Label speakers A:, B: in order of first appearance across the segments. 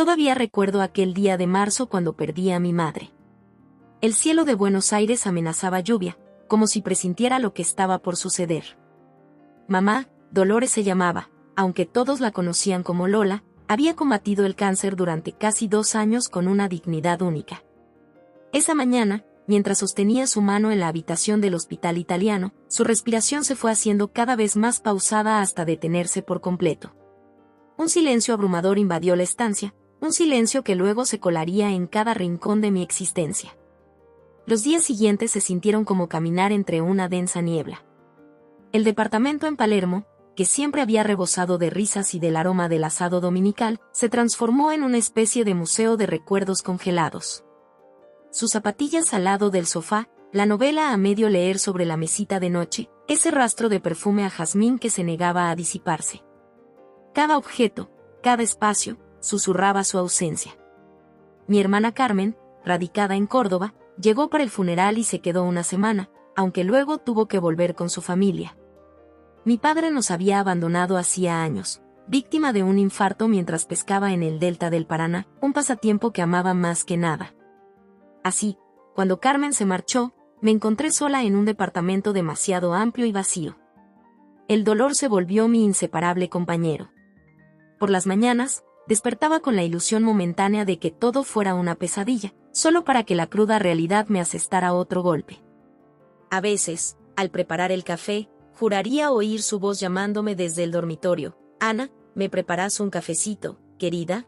A: Todavía recuerdo aquel día de marzo cuando perdí a mi madre. El cielo de Buenos Aires amenazaba lluvia, como si presintiera lo que estaba por suceder. Mamá, Dolores se llamaba, aunque todos la conocían como Lola, había combatido el cáncer durante casi 2 años con una dignidad única. Esa mañana, mientras sostenía su mano en la habitación del hospital italiano, su respiración se fue haciendo cada vez más pausada hasta detenerse por completo. Un silencio abrumador invadió la estancia, un silencio que luego se colaría en cada rincón de mi existencia. Los días siguientes se sintieron como caminar entre una densa niebla. El departamento en Palermo, que siempre había rebosado de risas y del aroma del asado dominical, se transformó en una especie de museo de recuerdos congelados. Sus zapatillas al lado del sofá, la novela a medio leer sobre la mesita de noche, ese rastro de perfume a jazmín que se negaba a disiparse. Cada objeto, cada espacio, susurraba su ausencia. Mi hermana Carmen, radicada en Córdoba, llegó para el funeral y se quedó una semana, aunque luego tuvo que volver con su familia. Mi padre nos había abandonado hacía años, víctima de un infarto mientras pescaba en el delta del Paraná, un pasatiempo que amaba más que nada. Así, cuando Carmen se marchó, me encontré sola en un departamento demasiado amplio y vacío. El dolor se volvió mi inseparable compañero. Por las mañanas, despertaba con la ilusión momentánea de que todo fuera una pesadilla, solo para que la cruda realidad me asestara otro golpe. A veces, al preparar el café, juraría oír su voz llamándome desde el dormitorio. «Ana, ¿me preparas un cafecito, querida?».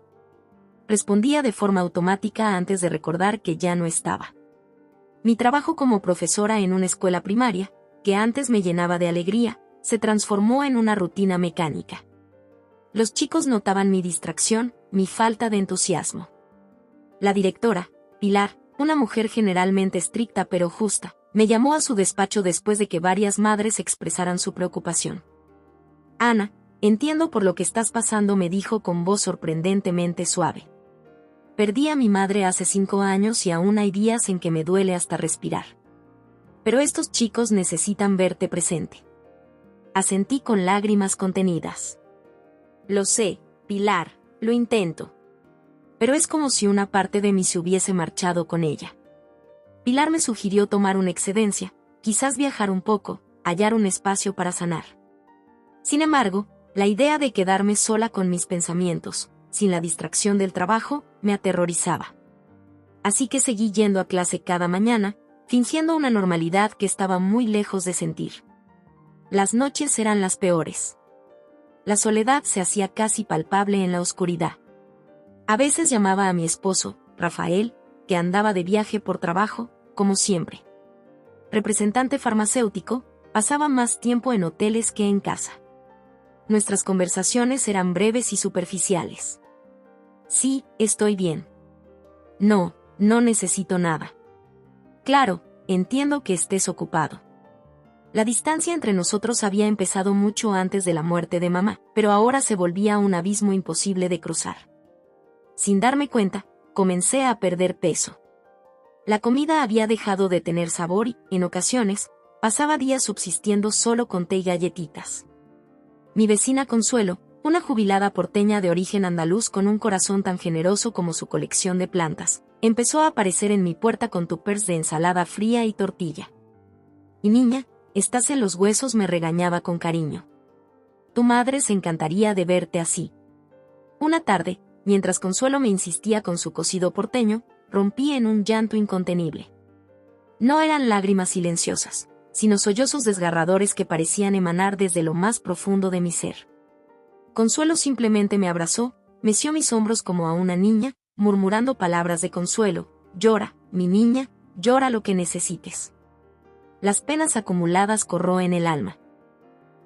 A: Respondía de forma automática antes de recordar que ya no estaba. Mi trabajo como profesora en una escuela primaria, que antes me llenaba de alegría, se transformó en una rutina mecánica. Los chicos notaban mi distracción, mi falta de entusiasmo. La directora, Pilar, una mujer generalmente estricta pero justa, me llamó a su despacho después de que varias madres expresaran su preocupación. «Ana, entiendo por lo que estás pasando», me dijo con voz sorprendentemente suave. «Perdí a mi madre hace 5 años y aún hay días en que me duele hasta respirar. Pero estos chicos necesitan verte presente». Asentí con lágrimas contenidas. «Lo sé, Pilar, lo intento. Pero es como si una parte de mí se hubiese marchado con ella». Pilar me sugirió tomar una excedencia, quizás viajar un poco, hallar un espacio para sanar. Sin embargo, la idea de quedarme sola con mis pensamientos, sin la distracción del trabajo, me aterrorizaba. Así que seguí yendo a clase cada mañana, fingiendo una normalidad que estaba muy lejos de sentir. Las noches eran las peores. La soledad se hacía casi palpable en la oscuridad. A veces llamaba a mi esposo, Rafael, que andaba de viaje por trabajo, como siempre. Representante farmacéutico, pasaba más tiempo en hoteles que en casa. Nuestras conversaciones eran breves y superficiales. «Sí, estoy bien». «No, no necesito nada». «Claro, entiendo que estés ocupado». La distancia entre nosotros había empezado mucho antes de la muerte de mamá, pero ahora se volvía un abismo imposible de cruzar. Sin darme cuenta, comencé a perder peso. La comida había dejado de tener sabor y, en ocasiones, pasaba días subsistiendo solo con té y galletitas. Mi vecina Consuelo, una jubilada porteña de origen andaluz con un corazón tan generoso como su colección de plantas, empezó a aparecer en mi puerta con tupers de ensalada fría y tortilla. «Y niña, estás en los huesos», me regañaba con cariño. «Tu madre se encantaría de verte así». Una tarde, mientras Consuelo me insistía con su cocido porteño, rompí en un llanto incontenible. No eran lágrimas silenciosas, sino sollozos desgarradores que parecían emanar desde lo más profundo de mi ser. Consuelo simplemente me abrazó, meció mis hombros como a una niña, murmurando palabras de consuelo: «Llora, mi niña, llora lo que necesites». Las penas acumuladas corroen el alma.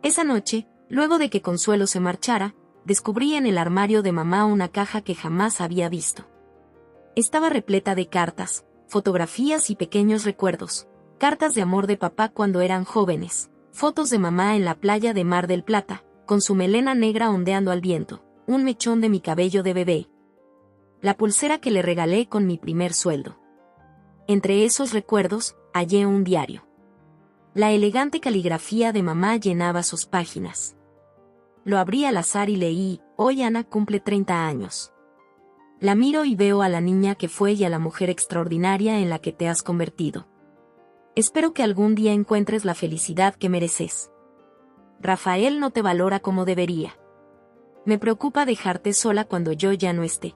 A: Esa noche, luego de que Consuelo se marchara, descubrí en el armario de mamá una caja que jamás había visto. Estaba repleta de cartas, fotografías y pequeños recuerdos. Cartas de amor de papá cuando eran jóvenes, fotos de mamá en la playa de Mar del Plata, con su melena negra ondeando al viento, un mechón de mi cabello de bebé. La pulsera que le regalé con mi primer sueldo. Entre esos recuerdos, hallé un diario. La elegante caligrafía de mamá llenaba sus páginas. Lo abrí al azar y leí: «Hoy Ana cumple 30 años. La miro y veo a la niña que fue y a la mujer extraordinaria en la que te has convertido. Espero que algún día encuentres la felicidad que mereces. Rafael no te valora como debería. Me preocupa dejarte sola cuando yo ya no esté.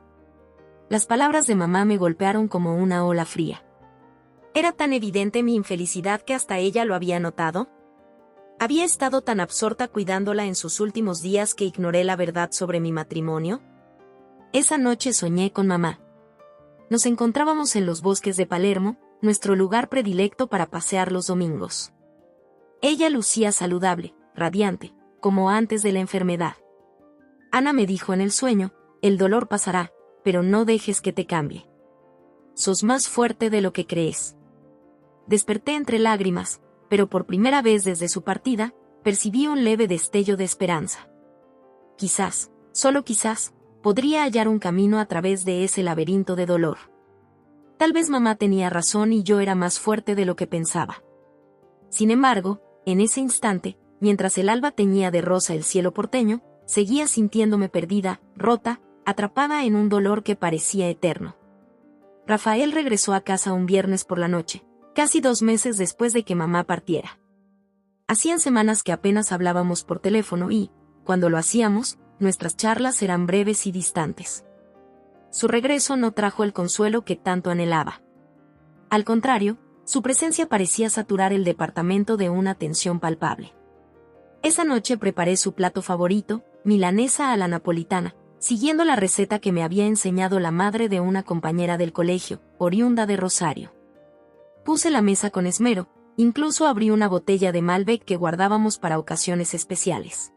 A: Las palabras de mamá me golpearon como una ola fría. ¿Era tan evidente mi infelicidad que hasta ella lo había notado? ¿Había estado tan absorta cuidándola en sus últimos días que ignoré la verdad sobre mi matrimonio? Esa noche soñé con mamá. Nos encontrábamos en los bosques de Palermo, nuestro lugar predilecto para pasear los domingos. Ella lucía saludable, radiante, como antes de la enfermedad. Ana me dijo en el sueño, el dolor pasará, pero no dejes que te cambie. Sos más fuerte de lo que crees. Desperté entre lágrimas, pero por primera vez desde su partida, percibí un leve destello de esperanza. Quizás, solo quizás, podría hallar un camino a través de ese laberinto de dolor. Tal vez mamá tenía razón y yo era más fuerte de lo que pensaba. Sin embargo, en ese instante, mientras el alba teñía de rosa el cielo porteño, seguía sintiéndome perdida, rota, atrapada en un dolor que parecía eterno. Rafael regresó a casa un viernes por la noche, casi 2 meses después de que mamá partiera. Hacían semanas que apenas hablábamos por teléfono y, cuando lo hacíamos, nuestras charlas eran breves y distantes. Su regreso no trajo el consuelo que tanto anhelaba. Al contrario, su presencia parecía saturar el departamento de una tensión palpable. Esa noche preparé su plato favorito, milanesa a la napolitana, siguiendo la receta que me había enseñado la madre de una compañera del colegio, oriunda de Rosario. Puse la mesa con esmero, incluso abrí una botella de Malbec que guardábamos para ocasiones especiales.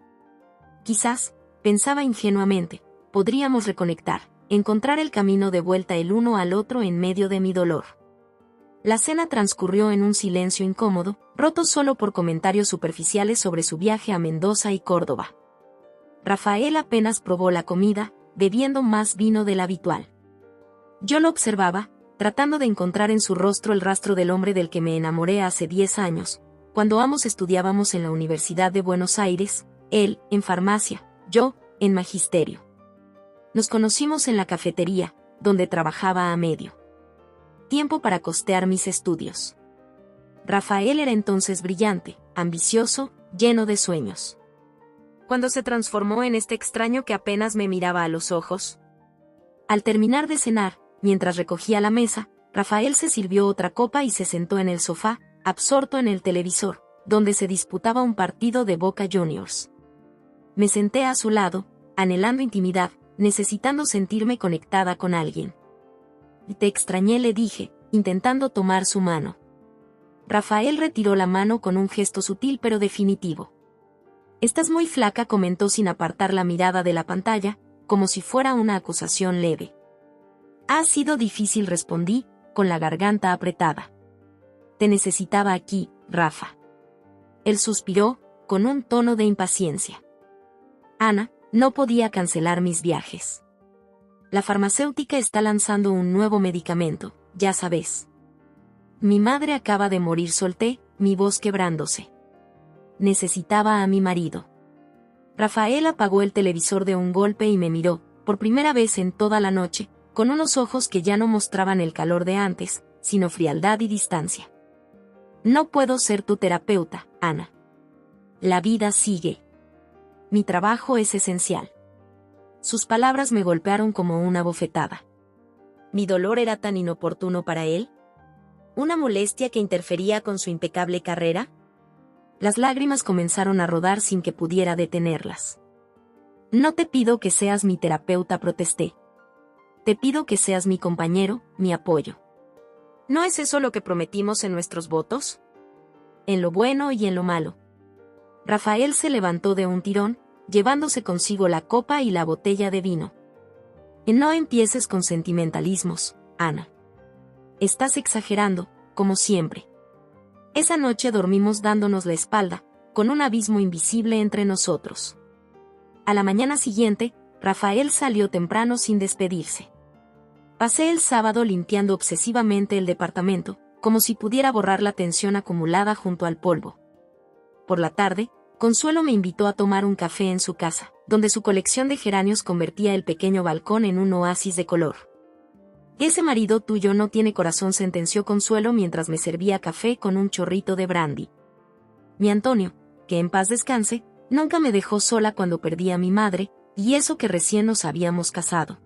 A: Quizás, pensaba ingenuamente, podríamos reconectar, encontrar el camino de vuelta el uno al otro en medio de mi dolor. La cena transcurrió en un silencio incómodo, roto solo por comentarios superficiales sobre su viaje a Mendoza y Córdoba. Rafael apenas probó la comida, bebiendo más vino del habitual. Yo lo observaba, tratando de encontrar en su rostro el rastro del hombre del que me enamoré hace 10 años, cuando ambos estudiábamos en la Universidad de Buenos Aires, él, en farmacia, yo, en magisterio. Nos conocimos en la cafetería, donde trabajaba a medio tiempo para costear mis estudios. Rafael era entonces brillante, ambicioso, lleno de sueños. ¿Cuándo se transformó en este extraño que apenas me miraba a los ojos? Al terminar de cenar, mientras recogía la mesa, Rafael se sirvió otra copa y se sentó en el sofá, absorto en el televisor, donde se disputaba un partido de Boca Juniors. Me senté a su lado, anhelando intimidad, necesitando sentirme conectada con alguien. Te extrañé, le dije, intentando tomar su mano. Rafael retiró la mano con un gesto sutil pero definitivo. Estás muy flaca, comentó sin apartar la mirada de la pantalla, como si fuera una acusación leve. Ha sido difícil, respondí, con la garganta apretada. Te necesitaba aquí, Rafa. Él suspiró, con un tono de impaciencia. Ana, no podía cancelar mis viajes. La farmacéutica está lanzando un nuevo medicamento, ya sabes. Mi madre acaba de morir, solté, mi voz quebrándose. Necesitaba a mi marido. Rafael apagó el televisor de un golpe y me miró, por primera vez en toda la noche, con unos ojos que ya no mostraban el calor de antes, sino frialdad y distancia. No puedo ser tu terapeuta, Ana. La vida sigue. Mi trabajo es esencial. Sus palabras me golpearon como una bofetada. ¿Mi dolor era tan inoportuno para él? ¿Una molestia que interfería con su impecable carrera? Las lágrimas comenzaron a rodar sin que pudiera detenerlas. No te pido que seas mi terapeuta, protesté. Te pido que seas mi compañero, mi apoyo. ¿No es eso lo que prometimos en nuestros votos? En lo bueno y en lo malo. Rafael se levantó de un tirón, llevándose consigo la copa y la botella de vino. No empieces con sentimentalismos, Ana. Estás exagerando, como siempre. Esa noche dormimos dándonos la espalda, con un abismo invisible entre nosotros. A la mañana siguiente, Rafael salió temprano sin despedirse. Pasé el sábado limpiando obsesivamente el departamento, como si pudiera borrar la tensión acumulada junto al polvo. Por la tarde, Consuelo me invitó a tomar un café en su casa, donde su colección de geranios convertía el pequeño balcón en un oasis de color. Ese marido tuyo no tiene corazón, sentenció Consuelo mientras me servía café con un chorrito de brandy. Mi Antonio, que en paz descanse, nunca me dejó sola cuando perdí a mi madre, y eso que recién nos habíamos casado.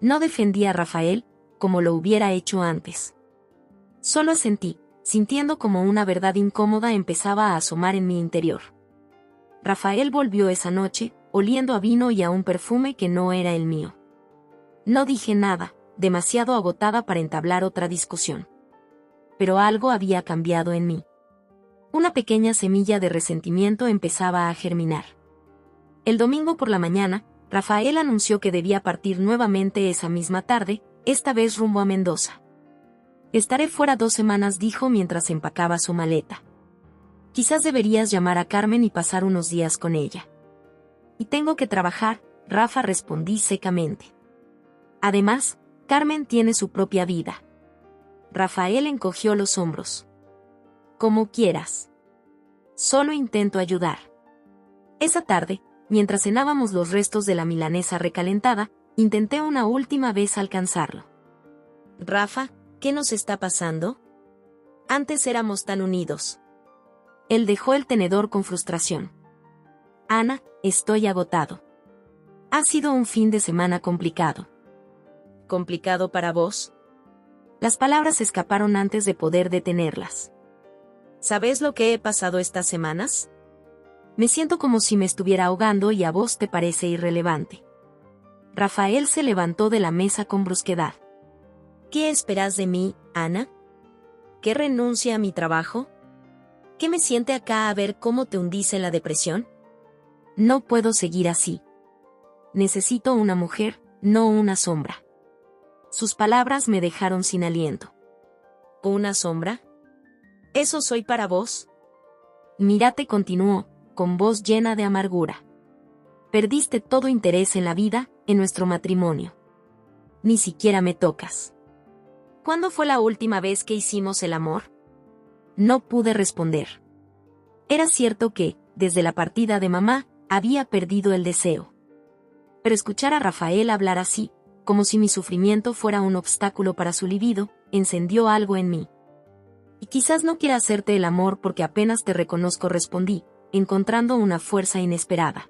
A: No defendí a Rafael, como lo hubiera hecho antes. Solo asentí, sintiendo como una verdad incómoda empezaba a asomar en mi interior. Rafael volvió esa noche, oliendo a vino y a un perfume que no era el mío. No dije nada, demasiado agotada para entablar otra discusión. Pero algo había cambiado en mí. Una pequeña semilla de resentimiento empezaba a germinar. El domingo por la mañana, Rafael anunció que debía partir nuevamente esa misma tarde, esta vez rumbo a Mendoza. Estaré fuera 2 semanas, dijo mientras empacaba su maleta. Quizás deberías llamar a Carmen y pasar unos días con ella. Y tengo que trabajar, Rafa, respondí secamente. Además, Carmen tiene su propia vida. Rafael encogió los hombros. Como quieras. Solo intento ayudar. Esa tarde, mientras cenábamos los restos de la milanesa recalentada, intenté una última vez alcanzarlo. Rafa, ¿qué nos está pasando? Antes éramos tan unidos. Él dejó el tenedor con frustración. Ana, estoy agotado. Ha sido un fin de semana complicado. ¿Complicado para vos? Las palabras escaparon antes de poder detenerlas. ¿Sabes lo que he pasado estas semanas? Me siento como si me estuviera ahogando y a vos te parece irrelevante. Rafael se levantó de la mesa con brusquedad. ¿Qué esperas de mí, Ana? ¿Que renuncie a mi trabajo? ¿Que me siente acá a ver cómo te hundís en la depresión? No puedo seguir así. Necesito una mujer, no una sombra. Sus palabras me dejaron sin aliento. ¿Una sombra? ¿Eso soy para vos? Mírate, continuó, con voz llena de amargura. Perdiste todo interés en la vida, en nuestro matrimonio. Ni siquiera me tocas. ¿Cuándo fue la última vez que hicimos el amor? No pude responder. Era cierto que, desde la partida de mamá, había perdido el deseo. Pero escuchar a Rafael hablar así, como si mi sufrimiento fuera un obstáculo para su libido, encendió algo en mí. Y quizás no quiera hacerte el amor porque apenas te reconozco, respondí, encontrando una fuerza inesperada.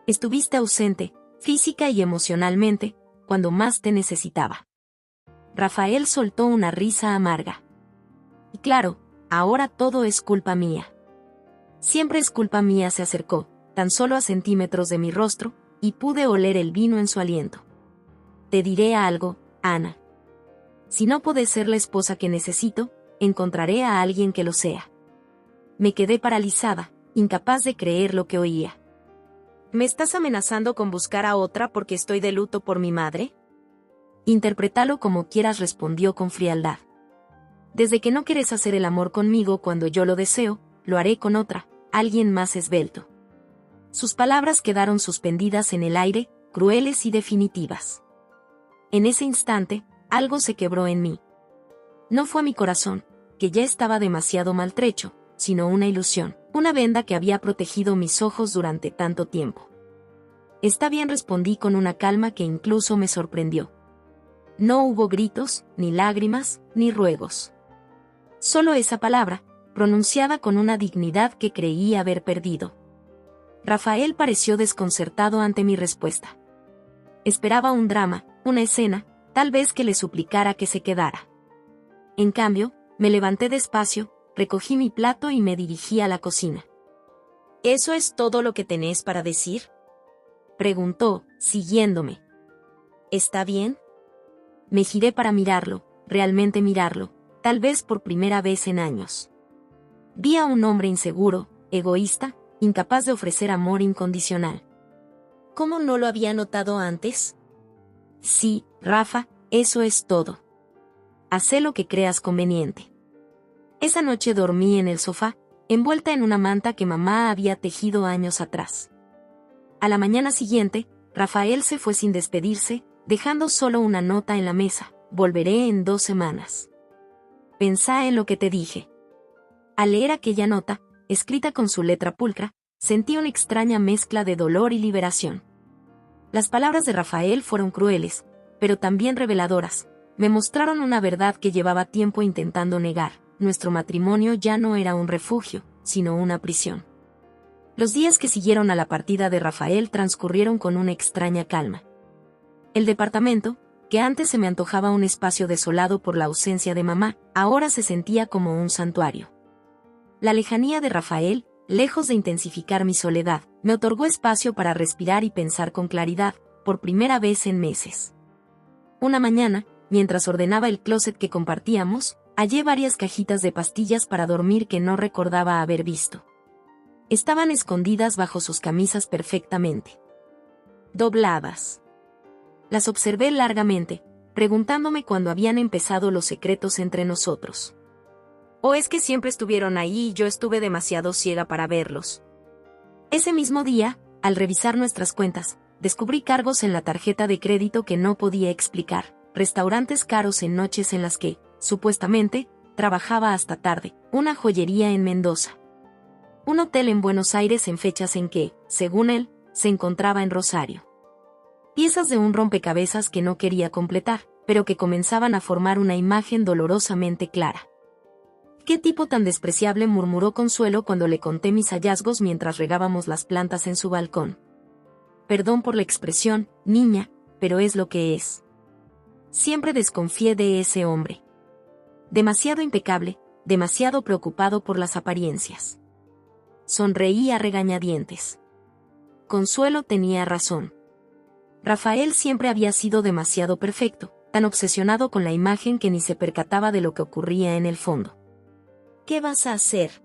A: Estuviste ausente, física y emocionalmente, cuando más te necesitaba. Rafael soltó una risa amarga. Y claro, ahora todo es culpa mía. Siempre es culpa mía, se acercó, tan solo a centímetros de mi rostro, y pude oler el vino en su aliento. Te diré algo, Ana. Si no podés ser la esposa que necesito, encontraré a alguien que lo sea. Me quedé paralizada, incapaz de creer lo que oía. ¿Me estás amenazando con buscar a otra porque estoy de luto por mi madre? Interprétalo como quieras, respondió con frialdad. Desde que no quieres hacer el amor conmigo cuando yo lo deseo, lo haré con otra, alguien más esbelto. Sus palabras quedaron suspendidas en el aire, crueles y definitivas. En ese instante, algo se quebró en mí. No fue mi corazón, que ya estaba demasiado maltrecho, sino una ilusión, una venda que había protegido mis ojos durante tanto tiempo. Está bien, respondí con una calma que incluso me sorprendió. No hubo gritos, ni lágrimas, ni ruegos. Solo esa palabra, pronunciada con una dignidad que creí haber perdido. Rafael pareció desconcertado ante mi respuesta. Esperaba un drama, una escena, tal vez que le suplicara que se quedara. En cambio, me levanté despacio, recogí mi plato y me dirigí a la cocina. ¿Eso es todo lo que tenés para decir?, preguntó, siguiéndome. ¿Está bien? Me giré para mirarlo, realmente mirarlo, tal vez por primera vez en años. Vi a un hombre inseguro, egoísta, incapaz de ofrecer amor incondicional. ¿Cómo no lo había notado antes? Sí, Rafa, eso es todo. Hacé lo que creas conveniente. Esa noche dormí en el sofá, envuelta en una manta que mamá había tejido años atrás. A la mañana siguiente, Rafael se fue sin despedirse, dejando solo una nota en la mesa: volveré en 2 semanas. Pensá en lo que te dije. Al leer aquella nota, escrita con su letra pulcra, sentí una extraña mezcla de dolor y liberación. Las palabras de Rafael fueron crueles, pero también reveladoras. Me mostraron una verdad que llevaba tiempo intentando negar. Nuestro matrimonio ya no era un refugio, sino una prisión. Los días que siguieron a la partida de Rafael transcurrieron con una extraña calma. El departamento, que antes se me antojaba un espacio desolado por la ausencia de mamá, ahora se sentía como un santuario. La lejanía de Rafael, lejos de intensificar mi soledad, me otorgó espacio para respirar y pensar con claridad, por primera vez en meses. Una mañana, mientras ordenaba el closet que compartíamos, hallé varias cajitas de pastillas para dormir que no recordaba haber visto. Estaban escondidas bajo sus camisas perfectamente dobladas. Las observé largamente, preguntándome cuándo habían empezado los secretos entre nosotros. ¿O es que siempre estuvieron ahí y yo estuve demasiado ciega para verlos? Ese mismo día, al revisar nuestras cuentas, descubrí cargos en la tarjeta de crédito que no podía explicar, restaurantes caros en noches en las que, supuestamente, trabajaba hasta tarde, una joyería en Mendoza, un hotel en Buenos Aires en fechas en que, según él, se encontraba en Rosario. Piezas de un rompecabezas que no quería completar, pero que comenzaban a formar una imagen dolorosamente clara. «¿Qué tipo tan despreciable?», murmuró Consuelo cuando le conté mis hallazgos mientras regábamos las plantas en su balcón. «Perdón por la expresión, niña, pero es lo que es. Siempre desconfié de ese hombre. Demasiado impecable, demasiado preocupado por las apariencias». Sonreí a regañadientes. Consuelo tenía razón. Rafael siempre había sido demasiado perfecto, tan obsesionado con la imagen que ni se percataba de lo que ocurría en el fondo. «¿Qué vas a hacer?»,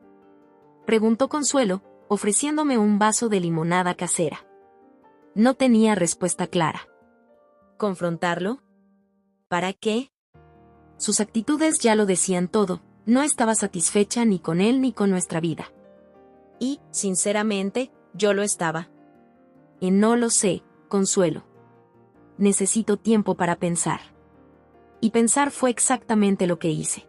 A: preguntó Consuelo, ofreciéndome un vaso de limonada casera. No tenía respuesta clara. ¿Confrontarlo? ¿Para qué? Sus actitudes ya lo decían todo, no estaba satisfecha ni con él ni con nuestra vida. Y, sinceramente, yo lo estaba. Y no lo sé, Consuelo. Necesito tiempo para pensar. Y pensar fue exactamente lo que hice.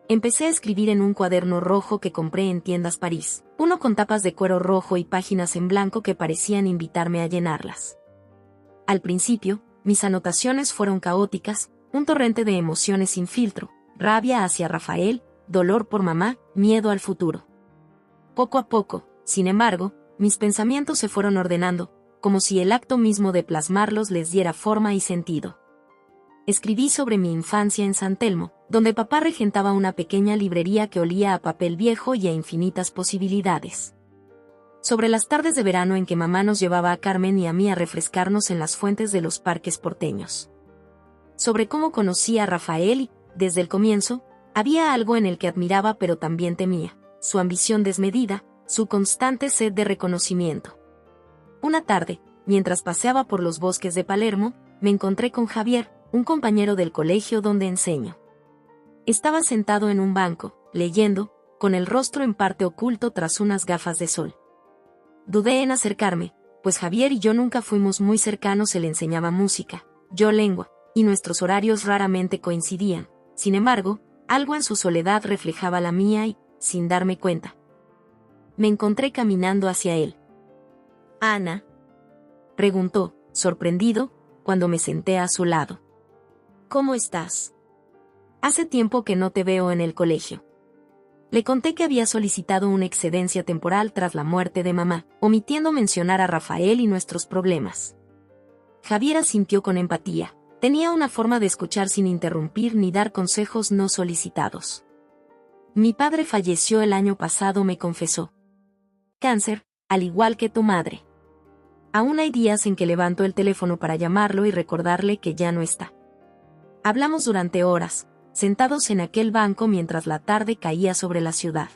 A: Empecé a escribir en un cuaderno rojo que compré en tiendas París, uno con tapas de cuero rojo y páginas en blanco que parecían invitarme a llenarlas. Al principio, mis anotaciones fueron caóticas, un torrente de emociones sin filtro, rabia hacia Rafael, dolor por mamá, miedo al futuro. Poco a poco, sin embargo, mis pensamientos se fueron ordenando, como si el acto mismo de plasmarlos les diera forma y sentido. Escribí sobre mi infancia en San Telmo, donde papá regentaba una pequeña librería que olía a papel viejo y a infinitas posibilidades. Sobre las tardes de verano en que mamá nos llevaba a Carmen y a mí a refrescarnos en las fuentes de los parques porteños. Sobre cómo conocí a Rafael y, desde el comienzo, había algo en el que admiraba pero también temía, su ambición desmedida, su constante sed de reconocimiento. Una tarde, mientras paseaba por los bosques de Palermo, me encontré con Javier, un compañero del colegio donde enseño. Estaba sentado en un banco, leyendo, con el rostro en parte oculto tras unas gafas de sol. Dudé en acercarme, pues Javier y yo nunca fuimos muy cercanos. Él enseñaba música, yo lengua, y nuestros horarios raramente coincidían. Sin embargo, algo en su soledad reflejaba la mía y, sin darme cuenta, me encontré caminando hacia él. «Ana», preguntó, sorprendido, cuando me senté a su lado. «¿Cómo estás? Hace tiempo que no te veo en el colegio». Le conté que había solicitado una excedencia temporal tras la muerte de mamá, omitiendo mencionar a Rafael y nuestros problemas. Javier asintió con empatía. Tenía una forma de escuchar sin interrumpir ni dar consejos no solicitados. «Mi padre falleció el año pasado», me confesó. «Cáncer, al igual que tu madre. Aún hay días en que levanto el teléfono para llamarlo y recordarle que ya no está». Hablamos durante horas, sentados en aquel banco mientras la tarde caía sobre la ciudad.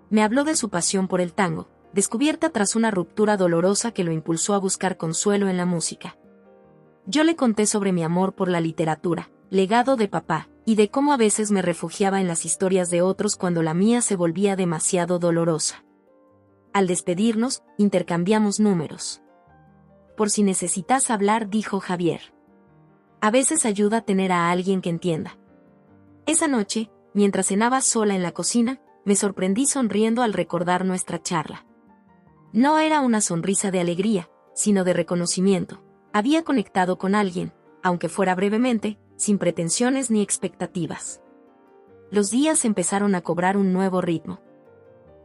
A: Me habló de su pasión por el tango, descubierta tras una ruptura dolorosa que lo impulsó a buscar consuelo en la música. Yo le conté sobre mi amor por la literatura, legado de papá, y de cómo a veces me refugiaba en las historias de otros cuando la mía se volvía demasiado dolorosa. Al despedirnos, intercambiamos números. «Por si necesitas hablar», dijo Javier. «A veces ayuda tener a alguien que entienda». Esa noche, mientras cenaba sola en la cocina, me sorprendí sonriendo al recordar nuestra charla. No era una sonrisa de alegría, sino de reconocimiento. Había conectado con alguien, aunque fuera brevemente, sin pretensiones ni expectativas. Los días empezaron a cobrar un nuevo ritmo.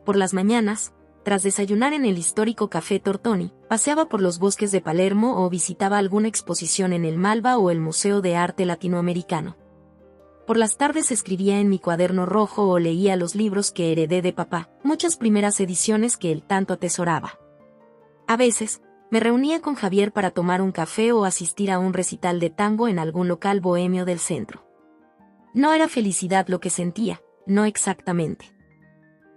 A: Por las mañanas, tras desayunar en el histórico Café Tortoni, paseaba por los bosques de Palermo o visitaba alguna exposición en el Malva o el Museo de Arte Latinoamericano. Por las tardes escribía en mi cuaderno rojo o leía los libros que heredé de papá, muchas primeras ediciones que él tanto atesoraba. A veces, me reunía con Javier para tomar un café o asistir a un recital de tango en algún local bohemio del centro. No era felicidad lo que sentía, no exactamente.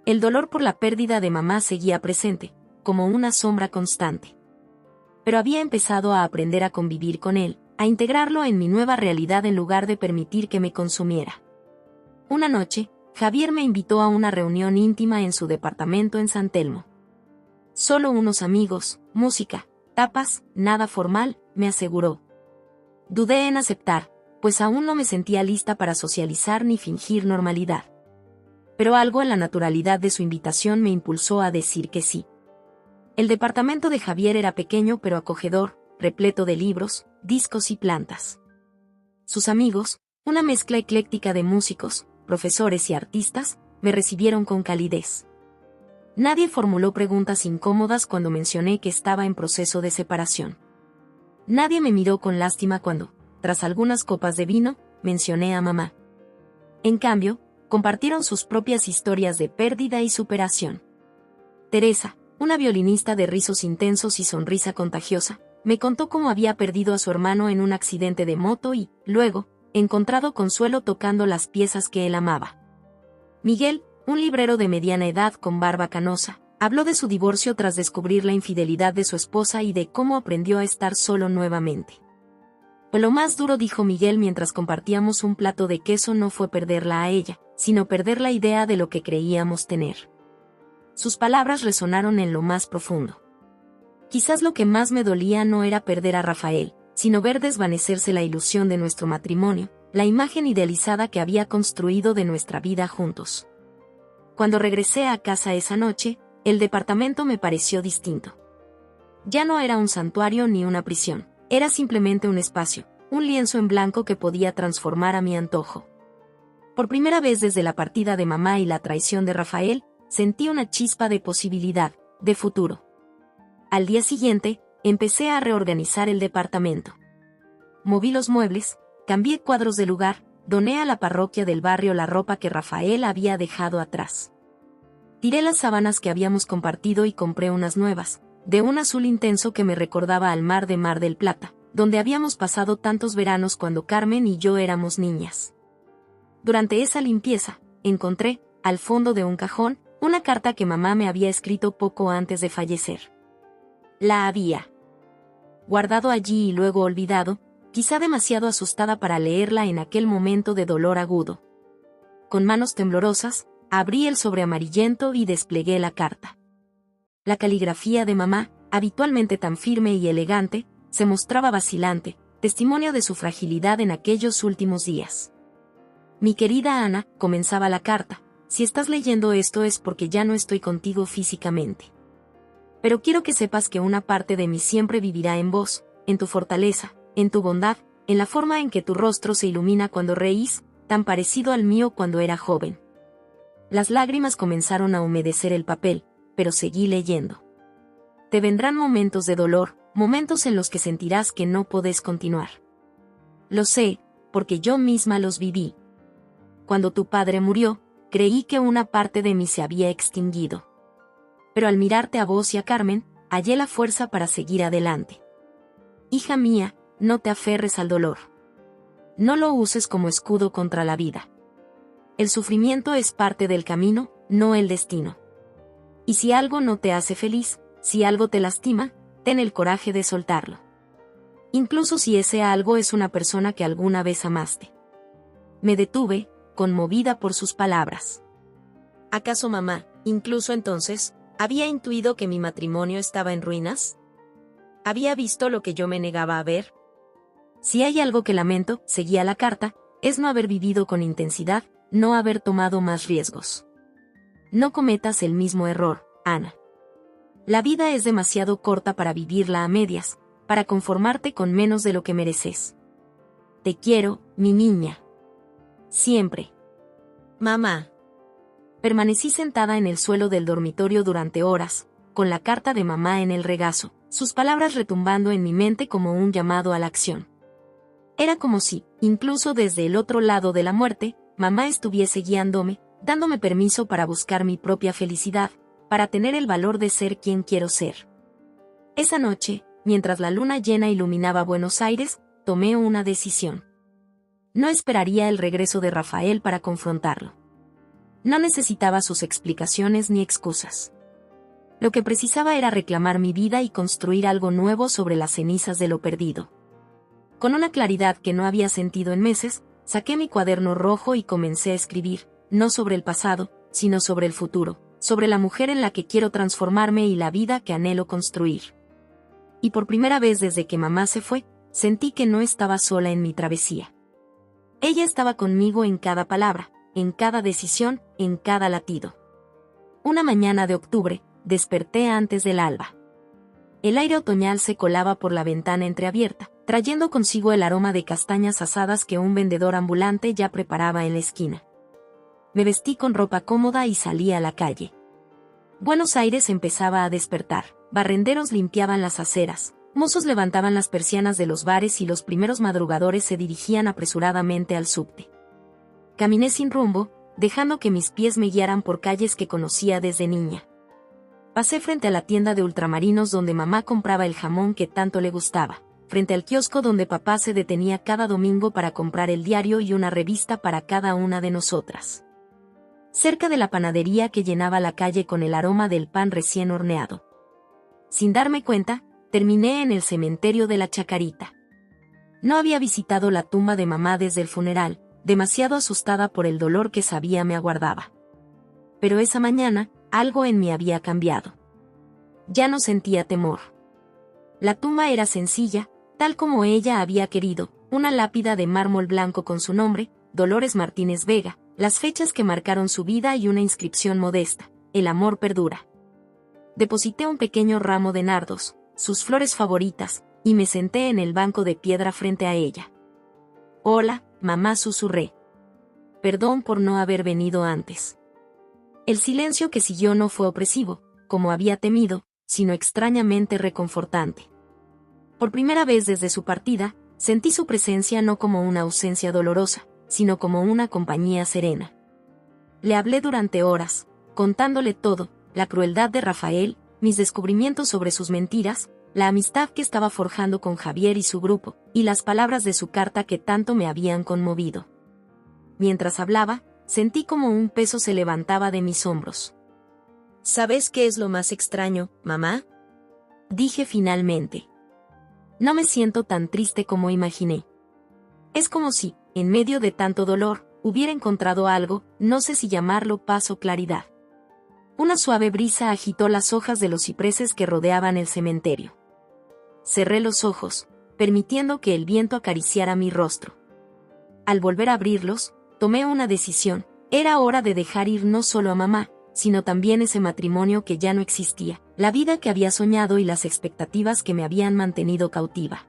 A: El dolor por la pérdida de mamá seguía presente, como una sombra constante. Pero había empezado a aprender a convivir con él, a integrarlo en mi nueva realidad en lugar de permitir que me consumiera. Una noche, Javier me invitó a una reunión íntima en su departamento en San Telmo. Solo unos amigos, música, tapas, nada formal, me aseguró. Dudé en aceptar, pues aún no me sentía lista para socializar ni fingir normalidad. Pero algo en la naturalidad de su invitación me impulsó a decir que sí. El departamento de Javier era pequeño pero acogedor, repleto de libros, discos y plantas. Sus amigos, una mezcla ecléctica de músicos, profesores y artistas, me recibieron con calidez. Nadie formuló preguntas incómodas cuando mencioné que estaba en proceso de separación. Nadie me miró con lástima cuando, tras algunas copas de vino, mencioné a mamá. En cambio, compartieron sus propias historias de pérdida y superación. Teresa, una violinista de rizos intensos y sonrisa contagiosa, me contó cómo había perdido a su hermano en un accidente de moto y, luego, encontrado consuelo tocando las piezas que él amaba. Miguel, un librero de mediana edad con barba canosa, habló de su divorcio tras descubrir la infidelidad de su esposa y de cómo aprendió a estar solo nuevamente. Pues lo más duro, dijo Miguel mientras compartíamos un plato de queso, no fue perderla a ella, sino perder la idea de lo que creíamos tener. Sus palabras resonaron en lo más profundo. Quizás lo que más me dolía no era perder a Rafael, sino ver desvanecerse la ilusión de nuestro matrimonio, la imagen idealizada que había construido de nuestra vida juntos. Cuando regresé a casa esa noche, el departamento me pareció distinto. Ya no era un santuario ni una prisión, era simplemente un espacio, un lienzo en blanco que podía transformar a mi antojo. Por primera vez desde la partida de mamá y la traición de Rafael, sentí una chispa de posibilidad, de futuro. Al día siguiente, empecé a reorganizar el departamento. Moví los muebles, cambié cuadros de lugar, doné a la parroquia del barrio la ropa que Rafael había dejado atrás. Tiré las sábanas que habíamos compartido y compré unas nuevas, de un azul intenso que me recordaba al mar de Mar del Plata, donde habíamos pasado tantos veranos cuando Carmen y yo éramos niñas. Durante esa limpieza, encontré, al fondo de un cajón, una carta que mamá me había escrito poco antes de fallecer. La había guardado allí y luego olvidado, quizá demasiado asustada para leerla en aquel momento de dolor agudo. Con manos temblorosas, abrí el sobre amarillento y desplegué la carta. La caligrafía de mamá, habitualmente tan firme y elegante, se mostraba vacilante, testimonio de su fragilidad en aquellos últimos días. Mi querida Ana, comenzaba la carta, si estás leyendo esto es porque ya no estoy contigo físicamente. Pero quiero que sepas que una parte de mí siempre vivirá en vos, en tu fortaleza, en tu bondad, en la forma en que tu rostro se ilumina cuando reís, tan parecido al mío cuando era joven. Las lágrimas comenzaron a humedecer el papel, pero seguí leyendo. Te vendrán momentos de dolor, momentos en los que sentirás que no podés continuar. Lo sé, porque yo misma los viví. Cuando tu padre murió, creí que una parte de mí se había extinguido. Pero al mirarte a vos y a Carmen, hallé la fuerza para seguir adelante. Hija mía, no te aferres al dolor. No lo uses como escudo contra la vida. El sufrimiento es parte del camino, no el destino. Y si algo no te hace feliz, si algo te lastima, ten el coraje de soltarlo. Incluso si ese algo es una persona que alguna vez amaste. Me detuve, conmovida por sus palabras. ¿Acaso mamá, incluso entonces, había intuido que mi matrimonio estaba en ruinas? ¿Había visto lo que yo me negaba a ver? Si hay algo que lamento, seguía la carta, es no haber vivido con intensidad, no haber tomado más riesgos. No cometas el mismo error, Ana. La vida es demasiado corta para vivirla a medias, para conformarte con menos de lo que mereces. Te quiero, mi niña. Siempre. Mamá. Permanecí sentada en el suelo del dormitorio durante horas, con la carta de mamá en el regazo, sus palabras retumbando en mi mente como un llamado a la acción. Era como si, incluso desde el otro lado de la muerte, mamá estuviese guiándome, dándome permiso para buscar mi propia felicidad, para tener el valor de ser quien quiero ser. Esa noche, mientras la luna llena iluminaba Buenos Aires, tomé una decisión. No esperaría el regreso de Rafael para confrontarlo. No necesitaba sus explicaciones ni excusas. Lo que precisaba era reclamar mi vida y construir algo nuevo sobre las cenizas de lo perdido. Con una claridad que no había sentido en meses, saqué mi cuaderno rojo y comencé a escribir, no sobre el pasado, sino sobre el futuro, sobre la mujer en la que quiero transformarme y la vida que anhelo construir. Y por primera vez desde que mamá se fue, sentí que no estaba sola en mi travesía. Ella estaba conmigo en cada palabra, en cada decisión, en cada latido. Una mañana de octubre, desperté antes del alba. El aire otoñal se colaba por la ventana entreabierta, trayendo consigo el aroma de castañas asadas que un vendedor ambulante ya preparaba en la esquina. Me vestí con ropa cómoda y salí a la calle. Buenos Aires empezaba a despertar, barrenderos limpiaban las aceras, mozos levantaban las persianas de los bares y los primeros madrugadores se dirigían apresuradamente al subte. Caminé sin rumbo, dejando que mis pies me guiaran por calles que conocía desde niña. Pasé frente a la tienda de ultramarinos donde mamá compraba el jamón que tanto le gustaba, frente al kiosco donde papá se detenía cada domingo para comprar el diario y una revista para cada una de nosotras. Cerca de la panadería que llenaba la calle con el aroma del pan recién horneado. Sin darme cuenta, terminé en el cementerio de la Chacarita. No había visitado la tumba de mamá desde el funeral, demasiado asustada por el dolor que sabía me aguardaba. Pero esa mañana, algo en mí había cambiado. Ya no sentía temor. La tumba era sencilla, tal como ella había querido, una lápida de mármol blanco con su nombre, Dolores Martínez Vega, las fechas que marcaron su vida y una inscripción modesta, el amor perdura. Deposité un pequeño ramo de nardos, sus flores favoritas, y me senté en el banco de piedra frente a ella. Hola, mamá, susurré. Perdón por no haber venido antes. El silencio que siguió no fue opresivo, como había temido, sino extrañamente reconfortante. Por primera vez desde su partida, sentí su presencia no como una ausencia dolorosa, sino como una compañía serena. Le hablé durante horas, contándole todo, la crueldad de Rafael, mis descubrimientos sobre sus mentiras, la amistad que estaba forjando con Javier y su grupo, y las palabras de su carta que tanto me habían conmovido. Mientras hablaba, sentí como un peso se levantaba de mis hombros. ¿Sabes qué es lo más extraño, mamá? Dije finalmente. No me siento tan triste como imaginé. Es como si, en medio de tanto dolor, hubiera encontrado algo, no sé si llamarlo paz o claridad. Una suave brisa agitó las hojas de los cipreses que rodeaban el cementerio. Cerré los ojos, permitiendo que el viento acariciara mi rostro. Al volver a abrirlos, tomé una decisión. Era hora de dejar ir no solo a mamá, sino también ese matrimonio que ya no existía, la vida que había soñado y las expectativas que me habían mantenido cautiva.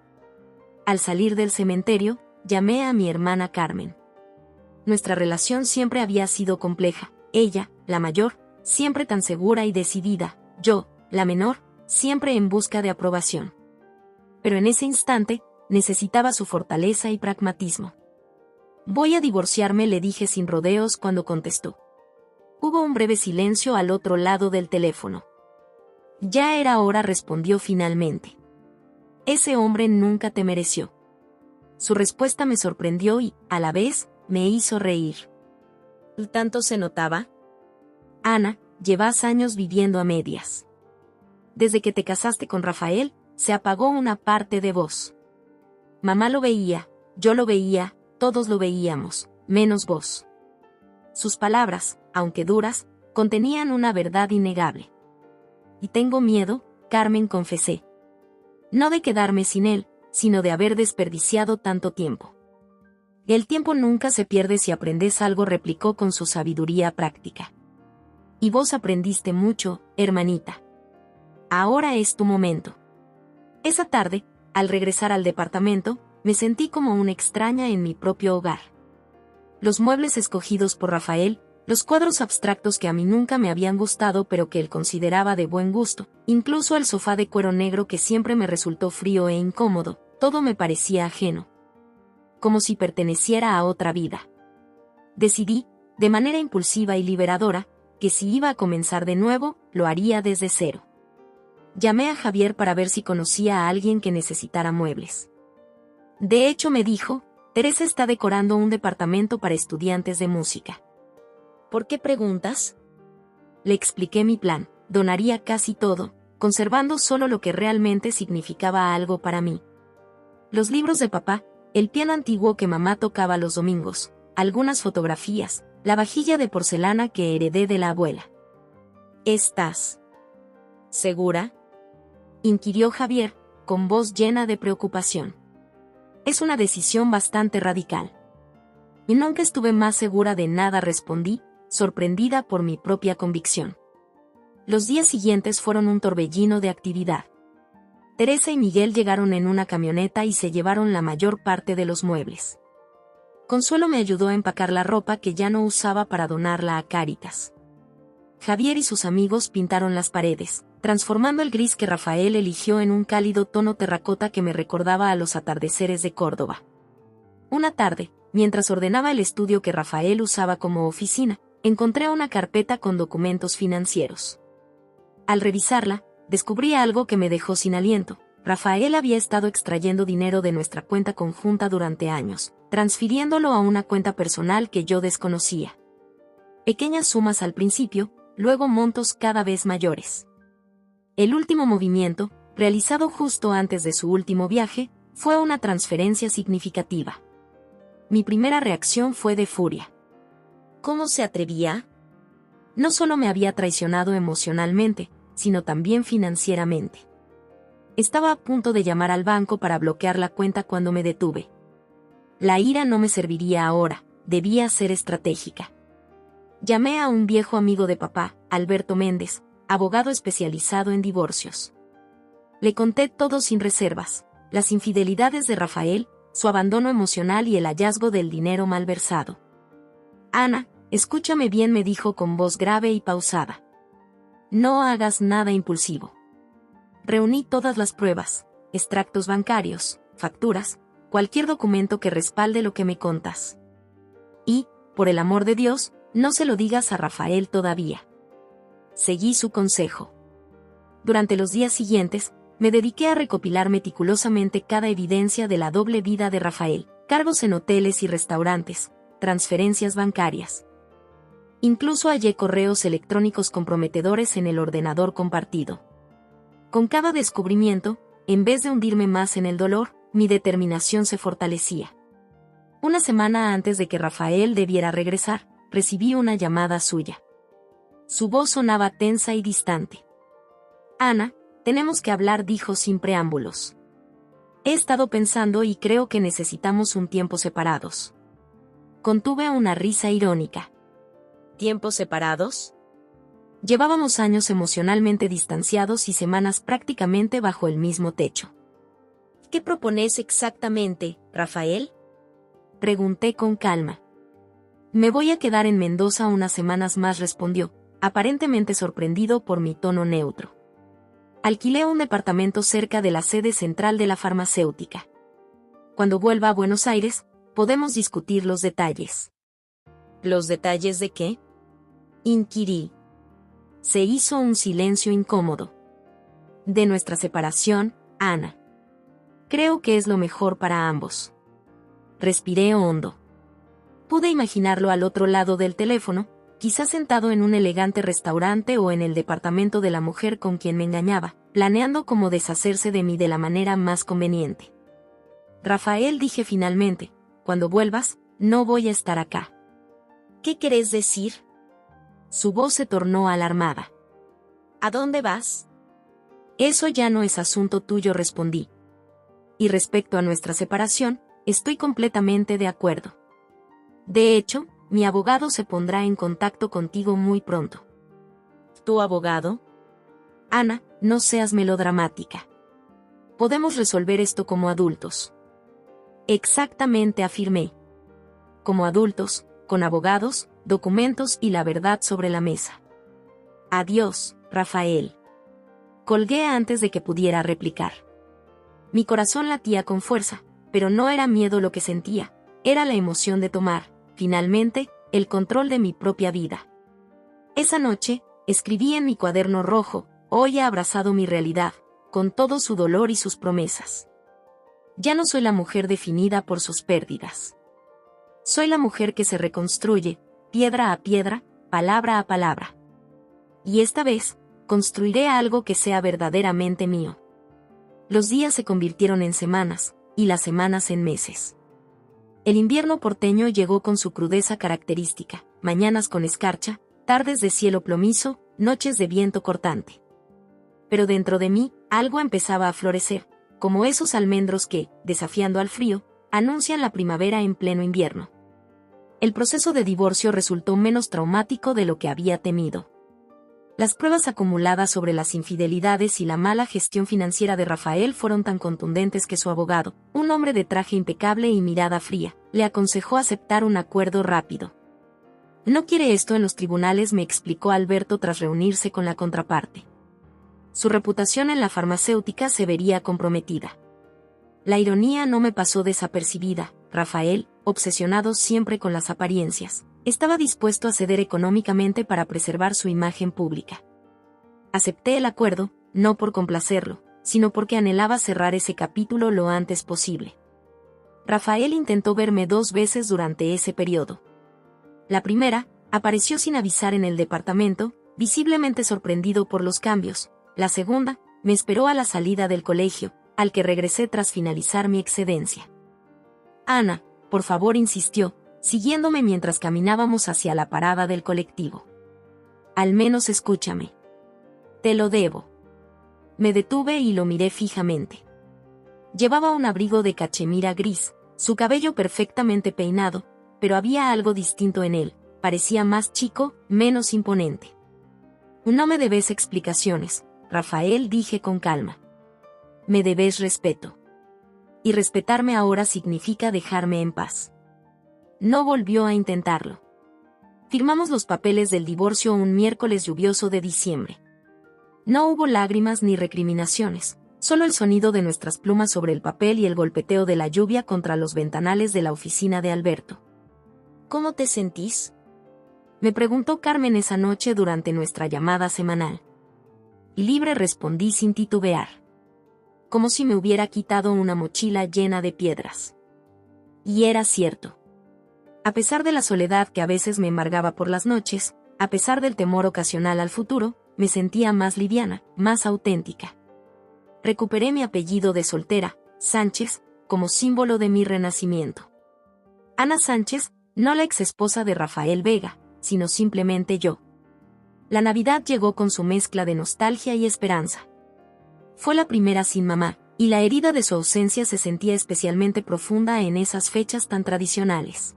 A: Al salir del cementerio, llamé a mi hermana Carmen. Nuestra relación siempre había sido compleja, ella, la mayor, siempre tan segura y decidida, yo, la menor, siempre en busca de aprobación. Pero en ese instante, necesitaba su fortaleza y pragmatismo. Voy a divorciarme, le dije sin rodeos cuando contestó. Hubo un breve silencio al otro lado del teléfono. Ya era hora, respondió finalmente. Ese hombre nunca te mereció. Su respuesta me sorprendió y, a la vez, me hizo reír. ¿Tanto se notaba? Ana, llevas años viviendo a medias. Desde que te casaste con Rafael, se apagó una parte de vos. Mamá lo veía, yo lo veía, todos lo veíamos, menos vos. Sus palabras, aunque duras, contenían una verdad innegable. Y tengo miedo, Carmen, confesé. No de quedarme sin él, sino de haber desperdiciado tanto tiempo. El tiempo nunca se pierde si aprendes algo, replicó con su sabiduría práctica. Y vos aprendiste mucho, hermanita. Ahora es tu momento. Esa tarde, al regresar al departamento, me sentí como una extraña en mi propio hogar. Los muebles escogidos por Rafael, los cuadros abstractos que a mí nunca me habían gustado pero que él consideraba de buen gusto, incluso el sofá de cuero negro que siempre me resultó frío e incómodo, todo me parecía ajeno. Como si perteneciera a otra vida. Decidí, de manera impulsiva y liberadora, que si iba a comenzar de nuevo, lo haría desde cero. Llamé a Javier para ver si conocía a alguien que necesitara muebles. De hecho me dijo, Teresa está decorando un departamento para estudiantes de música. ¿Por qué preguntas? Le expliqué mi plan, donaría casi todo, conservando solo lo que realmente significaba algo para mí. Los libros de papá, el piano antiguo que mamá tocaba los domingos, algunas fotografías, la vajilla de porcelana que heredé de la abuela. ¿Estás segura?, inquirió Javier, con voz llena de preocupación. Es una decisión bastante radical. Y nunca estuve más segura de nada, respondí, sorprendida por mi propia convicción. Los días siguientes fueron un torbellino de actividad. Teresa y Miguel llegaron en una camioneta y se llevaron la mayor parte de los muebles. Consuelo me ayudó a empacar la ropa que ya no usaba para donarla a Cáritas. Javier y sus amigos pintaron las paredes, transformando el gris que Rafael eligió en un cálido tono terracota que me recordaba a los atardeceres de Córdoba. Una tarde, mientras ordenaba el estudio que Rafael usaba como oficina, encontré una carpeta con documentos financieros. Al revisarla, descubrí algo que me dejó sin aliento. Rafael había estado extrayendo dinero de nuestra cuenta conjunta durante años, transfiriéndolo a una cuenta personal que yo desconocía. Pequeñas sumas al principio, luego montos cada vez mayores. El último movimiento, realizado justo antes de su último viaje, fue una transferencia significativa. Mi primera reacción fue de furia. ¿Cómo se atrevía? No solo me había traicionado emocionalmente, sino también financieramente. Estaba a punto de llamar al banco para bloquear la cuenta cuando me detuve. La ira no me serviría ahora, debía ser estratégica. Llamé a un viejo amigo de papá, Alberto Méndez, abogado especializado en divorcios. Le conté todo sin reservas, las infidelidades de Rafael, su abandono emocional y el hallazgo del dinero malversado. Ana, escúchame bien, me dijo con voz grave y pausada. No hagas nada impulsivo. Reuní todas las pruebas, extractos bancarios, facturas, cualquier documento que respalde lo que me contas. Y, por el amor de Dios, no se lo digas a Rafael todavía. Seguí su consejo. Durante los días siguientes, me dediqué a recopilar meticulosamente cada evidencia de la doble vida de Rafael, cargos en hoteles y restaurantes, transferencias bancarias. Incluso hallé correos electrónicos comprometedores en el ordenador compartido. Con cada descubrimiento, en vez de hundirme más en el dolor, mi determinación se fortalecía. Una semana antes de que Rafael debiera regresar, recibí una llamada suya. Su voz sonaba tensa y distante. Ana, tenemos que hablar, dijo sin preámbulos. He estado pensando y creo que necesitamos un tiempo separados. Contuve una risa irónica. ¿Tiempos separados? Llevábamos años emocionalmente distanciados y semanas prácticamente bajo el mismo techo. ¿Qué propones exactamente, Rafael?, pregunté con calma. Me voy a quedar en Mendoza unas semanas más, respondió, aparentemente sorprendido por mi tono neutro. Alquilé un departamento cerca de la sede central de la farmacéutica. Cuando vuelva a Buenos Aires, podemos discutir los detalles. ¿Los detalles de qué?, inquirí. Se hizo un silencio incómodo. De nuestra separación, Ana. Creo que es lo mejor para ambos. Respiré hondo. Pude imaginarlo al otro lado del teléfono, quizás sentado en un elegante restaurante o en el departamento de la mujer con quien me engañaba, planeando cómo deshacerse de mí de la manera más conveniente. Rafael, dije finalmente, cuando vuelvas, no voy a estar acá. ¿Qué querés decir? Su voz se tornó alarmada. ¿A dónde vas? Eso ya no es asunto tuyo, respondí. Y respecto a nuestra separación, estoy completamente de acuerdo. De hecho, mi abogado se pondrá en contacto contigo muy pronto. ¿Tu abogado? Ana, no seas melodramática. Podemos resolver esto como adultos. Exactamente, afirmé. Como adultos, con abogados, documentos y la verdad sobre la mesa. Adiós, Rafael. Colgué antes de que pudiera replicar. Mi corazón latía con fuerza, pero no era miedo lo que sentía, era la emoción de tomar, finalmente, el control de mi propia vida. Esa noche, escribí en mi cuaderno rojo: hoy he abrazado mi realidad, con todo su dolor y sus promesas. Ya no soy la mujer definida por sus pérdidas. Soy la mujer que se reconstruye, piedra a piedra, palabra a palabra. Y esta vez, construiré algo que sea verdaderamente mío. Los días se convirtieron en semanas, y las semanas en meses. El invierno porteño llegó con su crudeza característica: mañanas con escarcha, tardes de cielo plomizo, noches de viento cortante. Pero dentro de mí, algo empezaba a florecer, como esos almendros que, desafiando al frío, anuncian la primavera en pleno invierno. El proceso de divorcio resultó menos traumático de lo que había temido. Las pruebas acumuladas sobre las infidelidades y la mala gestión financiera de Rafael fueron tan contundentes que su abogado, un hombre de traje impecable y mirada fría, le aconsejó aceptar un acuerdo rápido. No quiere esto en los tribunales, me explicó Alberto tras reunirse con la contraparte. Su reputación en la farmacéutica se vería comprometida. La ironía no me pasó desapercibida. Rafael, obsesionado siempre con las apariencias, estaba dispuesto a ceder económicamente para preservar su imagen pública. Acepté el acuerdo, no por complacerlo, sino porque anhelaba cerrar ese capítulo lo antes posible. Rafael intentó verme 2 veces durante ese periodo. La primera, apareció sin avisar en el departamento, visiblemente sorprendido por los cambios. La segunda, me esperó a la salida del colegio, al que regresé tras finalizar mi excedencia. Ana, por favor, insistió, siguiéndome mientras caminábamos hacia la parada del colectivo. Al menos escúchame. Te lo debo. Me detuve y lo miré fijamente. Llevaba un abrigo de cachemira gris, su cabello perfectamente peinado, pero había algo distinto en él, parecía más chico, menos imponente. No me debes explicaciones, Rafael, dije con calma. Me debes respeto. Y respetarme ahora significa dejarme en paz. No volvió a intentarlo. Firmamos los papeles del divorcio un miércoles lluvioso de diciembre. No hubo lágrimas ni recriminaciones, solo el sonido de nuestras plumas sobre el papel y el golpeteo de la lluvia contra los ventanales de la oficina de Alberto. ¿Cómo te sentís?, me preguntó Carmen esa noche durante nuestra llamada semanal. Libre, respondí sin titubear. Como si me hubiera quitado una mochila llena de piedras. Y era cierto. A pesar de la soledad que a veces me embargaba por las noches, a pesar del temor ocasional al futuro, me sentía más liviana, más auténtica. Recuperé mi apellido de soltera, Sánchez, como símbolo de mi renacimiento. Ana Sánchez, no la exesposa de Rafael Vega, sino simplemente yo. La Navidad llegó con su mezcla de nostalgia y esperanza. Fue la primera sin mamá, y la herida de su ausencia se sentía especialmente profunda en esas fechas tan tradicionales.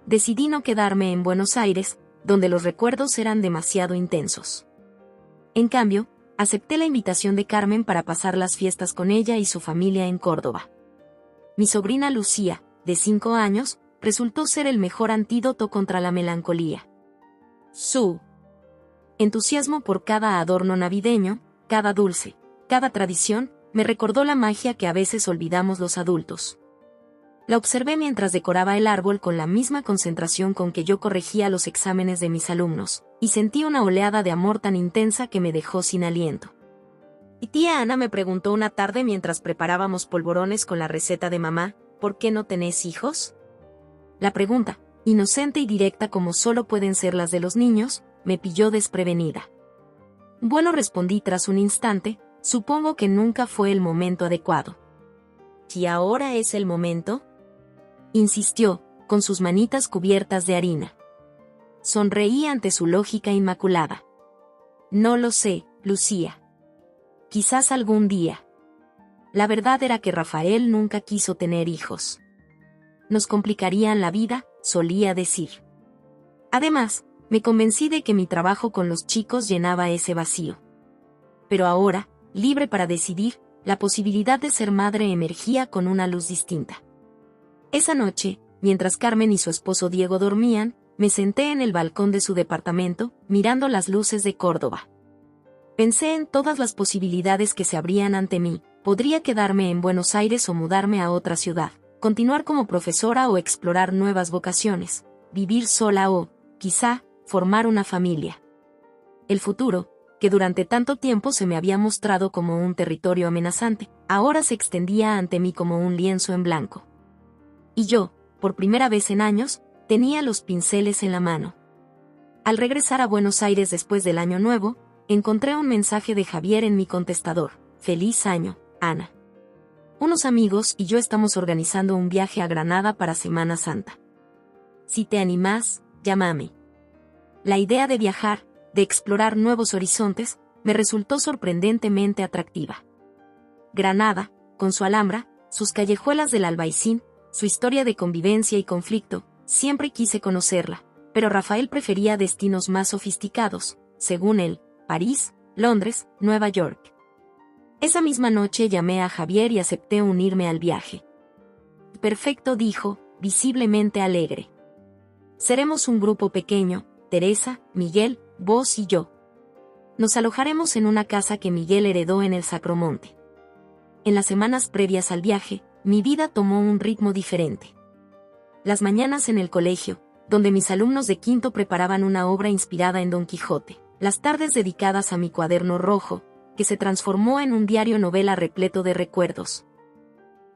A: Decidí no quedarme en Buenos Aires, donde los recuerdos eran demasiado intensos. En cambio, acepté la invitación de Carmen para pasar las fiestas con ella y su familia en Córdoba. Mi sobrina Lucía, de 5 años, resultó ser el mejor antídoto contra la melancolía. Su entusiasmo por cada adorno navideño, cada dulce, cada tradición, me recordó la magia que a veces olvidamos los adultos. La observé mientras decoraba el árbol con la misma concentración con que yo corregía los exámenes de mis alumnos, y sentí una oleada de amor tan intensa que me dejó sin aliento. Y tía Ana me preguntó una tarde mientras preparábamos polvorones con la receta de mamá, ¿por qué no tenés hijos? La pregunta, inocente y directa como solo pueden ser las de los niños, me pilló desprevenida. Bueno, respondí tras un instante, supongo que nunca fue el momento adecuado. ¿Y ahora es el momento?, insistió, con sus manitas cubiertas de harina. Sonreí ante su lógica inmaculada. No lo sé, Lucía. Quizás algún día. La verdad era que Rafael nunca quiso tener hijos. Nos complicarían la vida, solía decir. Además, me convencí de que mi trabajo con los chicos llenaba ese vacío. Pero ahora, libre para decidir, la posibilidad de ser madre emergía con una luz distinta. Esa noche, mientras Carmen y su esposo Diego dormían, me senté en el balcón de su departamento, mirando las luces de Córdoba. Pensé en todas las posibilidades que se abrían ante mí. Podría quedarme en Buenos Aires o mudarme a otra ciudad, continuar como profesora o explorar nuevas vocaciones, vivir sola o, quizá, formar una familia. El futuro, que durante tanto tiempo se me había mostrado como un territorio amenazante, ahora se extendía ante mí como un lienzo en blanco. Y yo, por primera vez en años, tenía los pinceles en la mano. Al regresar a Buenos Aires después del Año Nuevo, encontré un mensaje de Javier en mi contestador. Feliz año, Ana. Unos amigos y yo estamos organizando un viaje a Granada para Semana Santa. Si te animás, llámame. La idea de viajar, de explorar nuevos horizontes, me resultó sorprendentemente atractiva. Granada, con su Alhambra, sus callejuelas del Albaicín, su historia de convivencia y conflicto, siempre quise conocerla, pero Rafael prefería destinos más sofisticados, según él, París, Londres, Nueva York. Esa misma noche llamé a Javier y acepté unirme al viaje. Perfecto, dijo, visiblemente alegre. Seremos un grupo pequeño, Teresa, Miguel, vos y yo. Nos alojaremos en una casa que Miguel heredó en el Sacromonte. En las semanas previas al viaje, mi vida tomó un ritmo diferente. Las mañanas en el colegio, donde mis alumnos de quinto preparaban una obra inspirada en Don Quijote, las tardes dedicadas a mi cuaderno rojo, que se transformó en un diario novela repleto de recuerdos,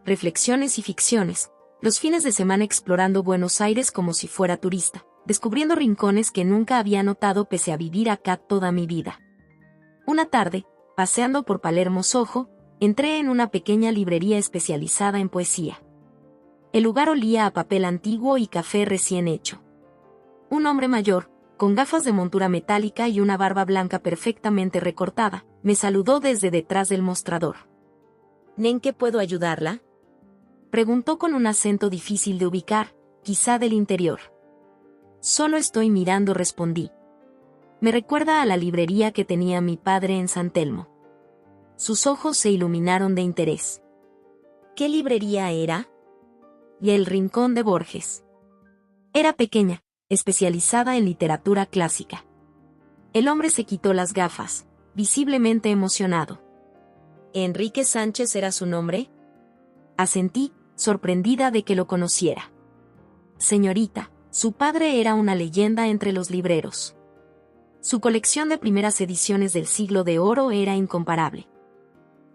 A: reflexiones y ficciones, los fines de semana explorando Buenos Aires como si fuera turista, descubriendo rincones que nunca había notado pese a vivir acá toda mi vida. Una tarde, paseando por Palermo Soho, entré en una pequeña librería especializada en poesía. El lugar olía a papel antiguo y café recién hecho. Un hombre mayor, con gafas de montura metálica y una barba blanca perfectamente recortada, me saludó desde detrás del mostrador. ¿En qué puedo ayudarla?, preguntó con un acento difícil de ubicar, quizá del interior. Solo estoy mirando, respondí. Me recuerda a la librería que tenía mi padre en San Telmo. Sus ojos se iluminaron de interés. ¿Qué librería era? Y El Rincón de Borges. Era pequeña, especializada en literatura clásica. El hombre se quitó las gafas, visiblemente emocionado. ¿Enrique Sánchez era su nombre? Asentí, sorprendida de que lo conociera. Señorita, su padre era una leyenda entre los libreros. Su colección de primeras ediciones del Siglo de Oro era incomparable.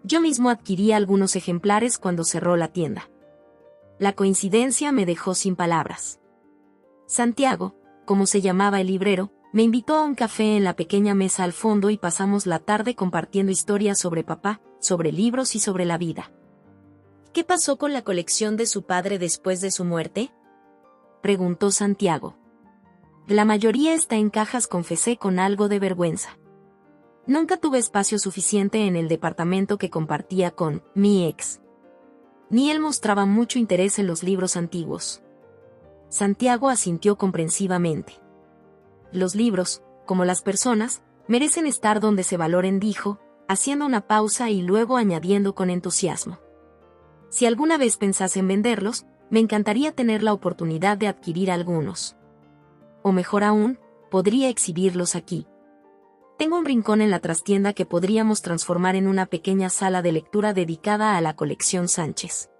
A: Yo mismo adquirí algunos ejemplares cuando cerró la tienda. La coincidencia me dejó sin palabras. Santiago, como se llamaba el librero, me invitó a un café en la pequeña mesa al fondo y pasamos la tarde compartiendo historias sobre papá, sobre libros y sobre la vida. ¿Qué pasó con la colección de su padre después de su muerte?, preguntó Santiago. La mayoría está en cajas, confesé con algo de vergüenza. Nunca tuve espacio suficiente en el departamento que compartía con mi ex. Ni él mostraba mucho interés en los libros antiguos. Santiago asintió comprensivamente. Los libros, como las personas, merecen estar donde se valoren, dijo, haciendo una pausa y luego añadiendo con entusiasmo. Si alguna vez pensase en venderlos, me encantaría tener la oportunidad de adquirir algunos. O mejor aún, podría exhibirlos aquí. Tengo un rincón en la trastienda que podríamos transformar en una pequeña sala de lectura dedicada a la colección Sánchez.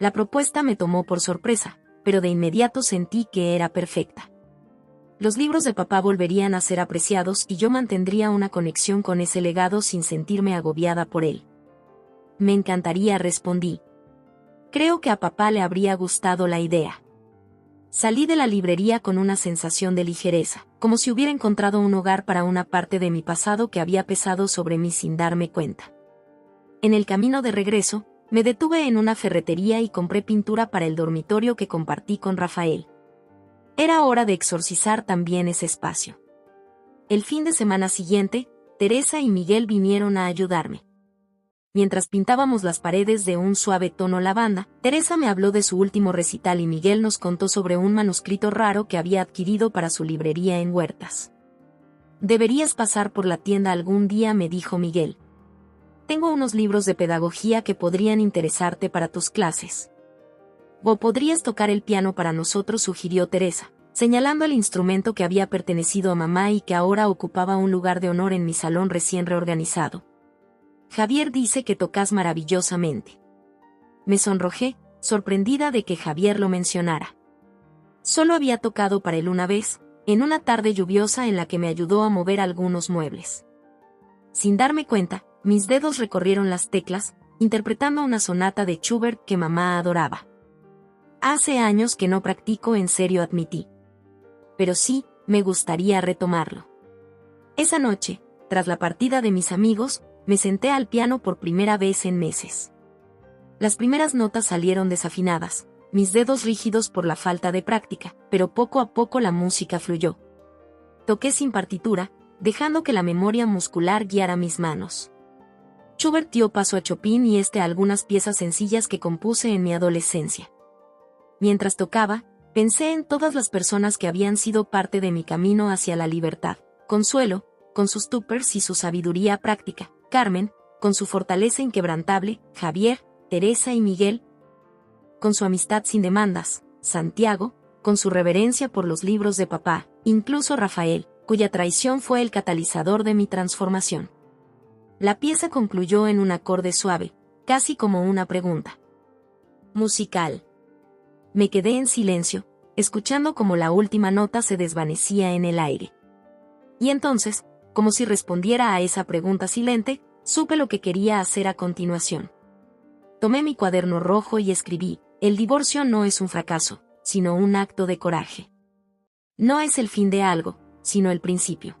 A: La propuesta me tomó por sorpresa, pero de inmediato sentí que era perfecta. Los libros de papá volverían a ser apreciados y yo mantendría una conexión con ese legado sin sentirme agobiada por él. Me encantaría, respondí. Creo que a papá le habría gustado la idea. Salí de la librería con una sensación de ligereza, como si hubiera encontrado un hogar para una parte de mi pasado que había pesado sobre mí sin darme cuenta. En el camino de regreso, me detuve en una ferretería y compré pintura para el dormitorio que compartí con Rafael. Era hora de exorcizar también ese espacio. El fin de semana siguiente, Teresa y Miguel vinieron a ayudarme. mientras pintábamos las paredes de un suave tono lavanda, Teresa me habló de su último recital y Miguel nos contó sobre un manuscrito raro que había adquirido para su librería en Huertas. Deberías pasar por la tienda algún día, me dijo Miguel. Tengo unos libros de pedagogía que podrían interesarte para tus clases. O podrías tocar el piano para nosotros, sugirió Teresa, señalando el instrumento que había pertenecido a mamá y que ahora ocupaba un lugar de honor en mi salón recién reorganizado. Javier dice que tocas maravillosamente. Me sonrojé, sorprendida de que Javier lo mencionara. Solo había tocado para él una vez, en una tarde lluviosa en la que me ayudó a mover algunos muebles. Sin darme cuenta, mis dedos recorrieron las teclas, interpretando una sonata de Schubert que mamá adoraba. Hace años que no practico en serio, admití. Pero sí, me gustaría retomarlo. Esa noche, tras la partida de mis amigos, me senté al piano por primera vez en meses. Las primeras notas salieron desafinadas, mis dedos rígidos por la falta de práctica, pero poco a poco la música fluyó. Toqué sin partitura, dejando que la memoria muscular guiara mis manos. Schubert dio paso a Chopin y algunas piezas sencillas que compuse en mi adolescencia. Mientras tocaba, pensé en todas las personas que habían sido parte de mi camino hacia la libertad. Consuelo, con sus tuppers y su sabiduría práctica; Carmen, con su fortaleza inquebrantable; Javier, Teresa y Miguel, con su amistad sin demandas; Santiago, con su reverencia por los libros de papá; incluso Rafael, cuya traición fue el catalizador de mi transformación. La pieza concluyó en un acorde suave, casi como una pregunta musical. Me quedé en silencio, escuchando cómo la última nota se desvanecía en el aire. Y entonces, como si respondiera a esa pregunta silente, supe lo que quería hacer a continuación. Tomé mi cuaderno rojo y escribí: el divorcio no es un fracaso, sino un acto de coraje. No es el fin de algo, sino el principio.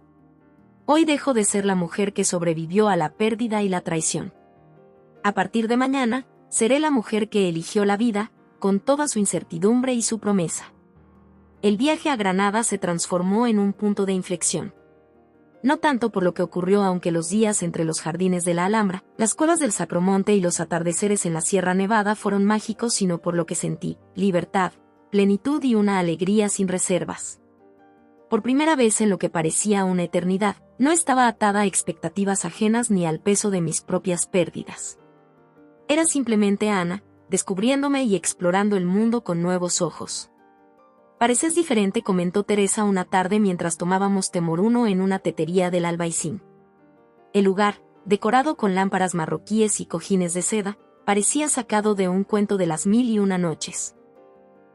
A: Hoy dejo de ser la mujer que sobrevivió a la pérdida y la traición. A partir de mañana, seré la mujer que eligió la vida, con toda su incertidumbre y su promesa. El viaje a Granada se transformó en un punto de inflexión. No tanto por lo que ocurrió, aunque los días entre los jardines de la Alhambra, las cuevas del Sacromonte y los atardeceres en la Sierra Nevada fueron mágicos, sino por lo que sentí: libertad, plenitud y una alegría sin reservas. Por primera vez en lo que parecía una eternidad, no estaba atada a expectativas ajenas ni al peso de mis propias pérdidas. Era simplemente Ana, descubriéndome y explorando el mundo con nuevos ojos. Pareces diferente, comentó Teresa una tarde mientras tomábamos té moruno en una tetería del Albaicín. El lugar, decorado con lámparas marroquíes y cojines de seda, parecía sacado de un cuento de las 1001 noches.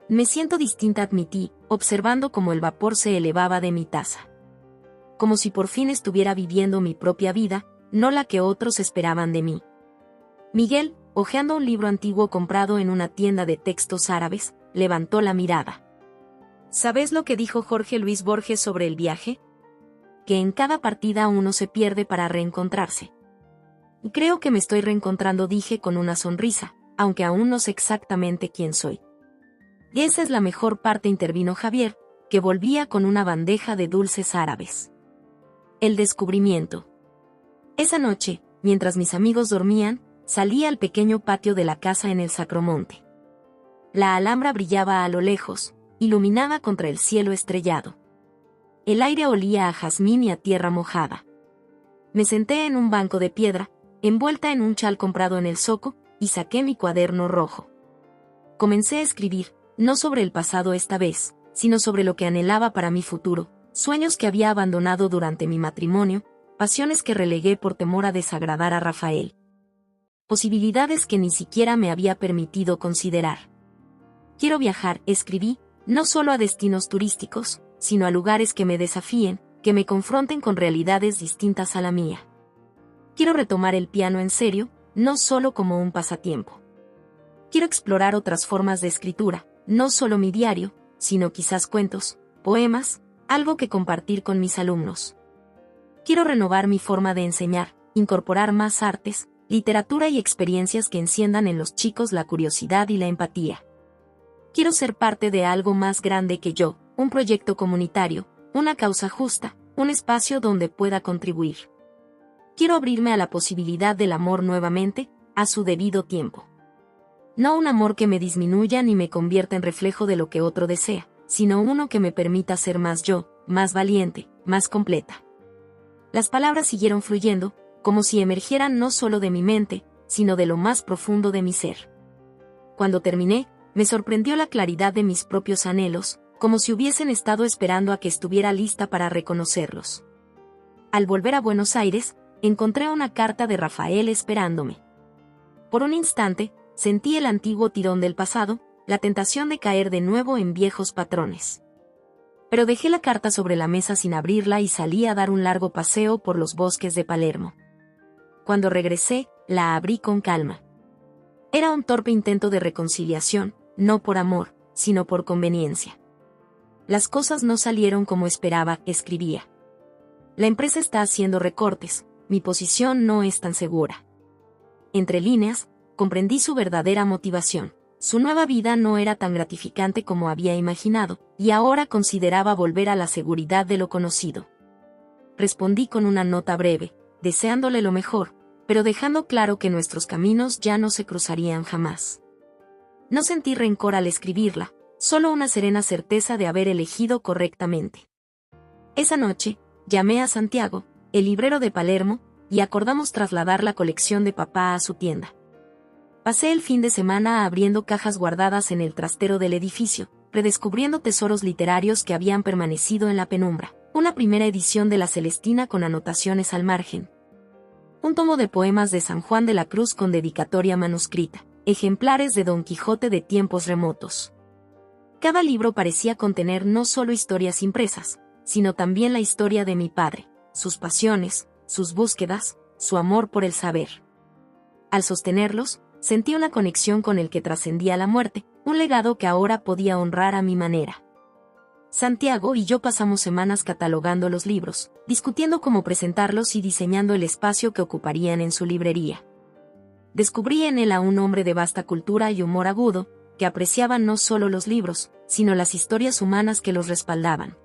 A: Me siento distinta, admití, observando cómo el vapor se elevaba de mi taza. Como si por fin estuviera viviendo mi propia vida, no la que otros esperaban de mí. Miguel, hojeando un libro antiguo comprado en una tienda de textos árabes, levantó la mirada. ¿Sabes lo que dijo Jorge Luis Borges sobre el viaje? Que en cada partida uno se pierde para reencontrarse. Y creo que me estoy reencontrando, dije con una sonrisa, aunque aún no sé exactamente quién soy. Y esa es la mejor parte, intervino Javier, que volvía con una bandeja de dulces árabes. El descubrimiento. Esa noche, mientras mis amigos dormían, salí al pequeño patio de la casa en el Sacromonte. La Alhambra brillaba a lo lejos, iluminada contra el cielo estrellado. El aire olía a jazmín y a tierra mojada. Me senté en un banco de piedra, envuelta en un chal comprado en el zoco, y saqué mi cuaderno rojo. Comencé a escribir, no sobre el pasado esta vez, sino sobre lo que anhelaba para mi futuro, sueños que había abandonado durante mi matrimonio, pasiones que relegué por temor a desagradar a Rafael. Posibilidades que ni siquiera me había permitido considerar. Quiero viajar, escribí, no solo a destinos turísticos, sino a lugares que me desafíen, que me confronten con realidades distintas a la mía. Quiero retomar el piano en serio, no solo como un pasatiempo. Quiero explorar otras formas de escritura, no solo mi diario, sino quizás cuentos, poemas, algo que compartir con mis alumnos. Quiero renovar mi forma de enseñar, incorporar más artes, literatura y experiencias que enciendan en los chicos la curiosidad y la empatía. Quiero ser parte de algo más grande que yo, un proyecto comunitario, una causa justa, un espacio donde pueda contribuir. quiero abrirme a la posibilidad del amor nuevamente, a su debido tiempo. No un amor que me disminuya ni me convierta en reflejo de lo que otro desea, sino uno que me permita ser más yo, más valiente, más completa. Las palabras siguieron fluyendo, como si emergieran no solo de mi mente, sino de lo más profundo de mi ser. Cuando terminé, me sorprendió la claridad de mis propios anhelos, como si hubiesen estado esperando a que estuviera lista para reconocerlos. Al volver a Buenos Aires, encontré una carta de Rafael esperándome. Por un instante, sentí el antiguo tirón del pasado, la tentación de caer de nuevo en viejos patrones. Pero dejé la carta sobre la mesa sin abrirla y salí a dar un largo paseo por los bosques de Palermo. Cuando regresé, la abrí con calma. Era un torpe intento de reconciliación, no por amor, sino por conveniencia. Las cosas no salieron como esperaba, escribía. La empresa está haciendo recortes, mi posición no es tan segura. Entre líneas, comprendí su verdadera motivación. Su nueva vida no era tan gratificante como había imaginado, y ahora consideraba volver a la seguridad de lo conocido. Respondí con una nota breve, deseándole lo mejor, pero dejando claro que nuestros caminos ya no se cruzarían jamás. No sentí rencor al escribirla, solo una serena certeza de haber elegido correctamente. Esa noche, llamé a Santiago, el librero de Palermo, y acordamos trasladar la colección de papá a su tienda. Pasé el fin de semana abriendo cajas guardadas en el trastero del edificio, redescubriendo tesoros literarios que habían permanecido en la penumbra. Una primera edición de La Celestina con anotaciones al margen. Un tomo de poemas de San Juan de la Cruz con dedicatoria manuscrita. Ejemplares de Don Quijote de tiempos remotos. Cada libro parecía contener no solo historias impresas, sino también la historia de mi padre, sus pasiones, sus búsquedas, su amor por el saber. Al sostenerlos, sentí una conexión con el que trascendía la muerte, un legado que ahora podía honrar a mi manera. Santiago y yo pasamos semanas catalogando los libros, discutiendo cómo presentarlos y diseñando el espacio que ocuparían en su librería. Descubrí en él a un hombre de vasta cultura y humor agudo, que apreciaba no solo los libros, sino las historias humanas que los respaldaban.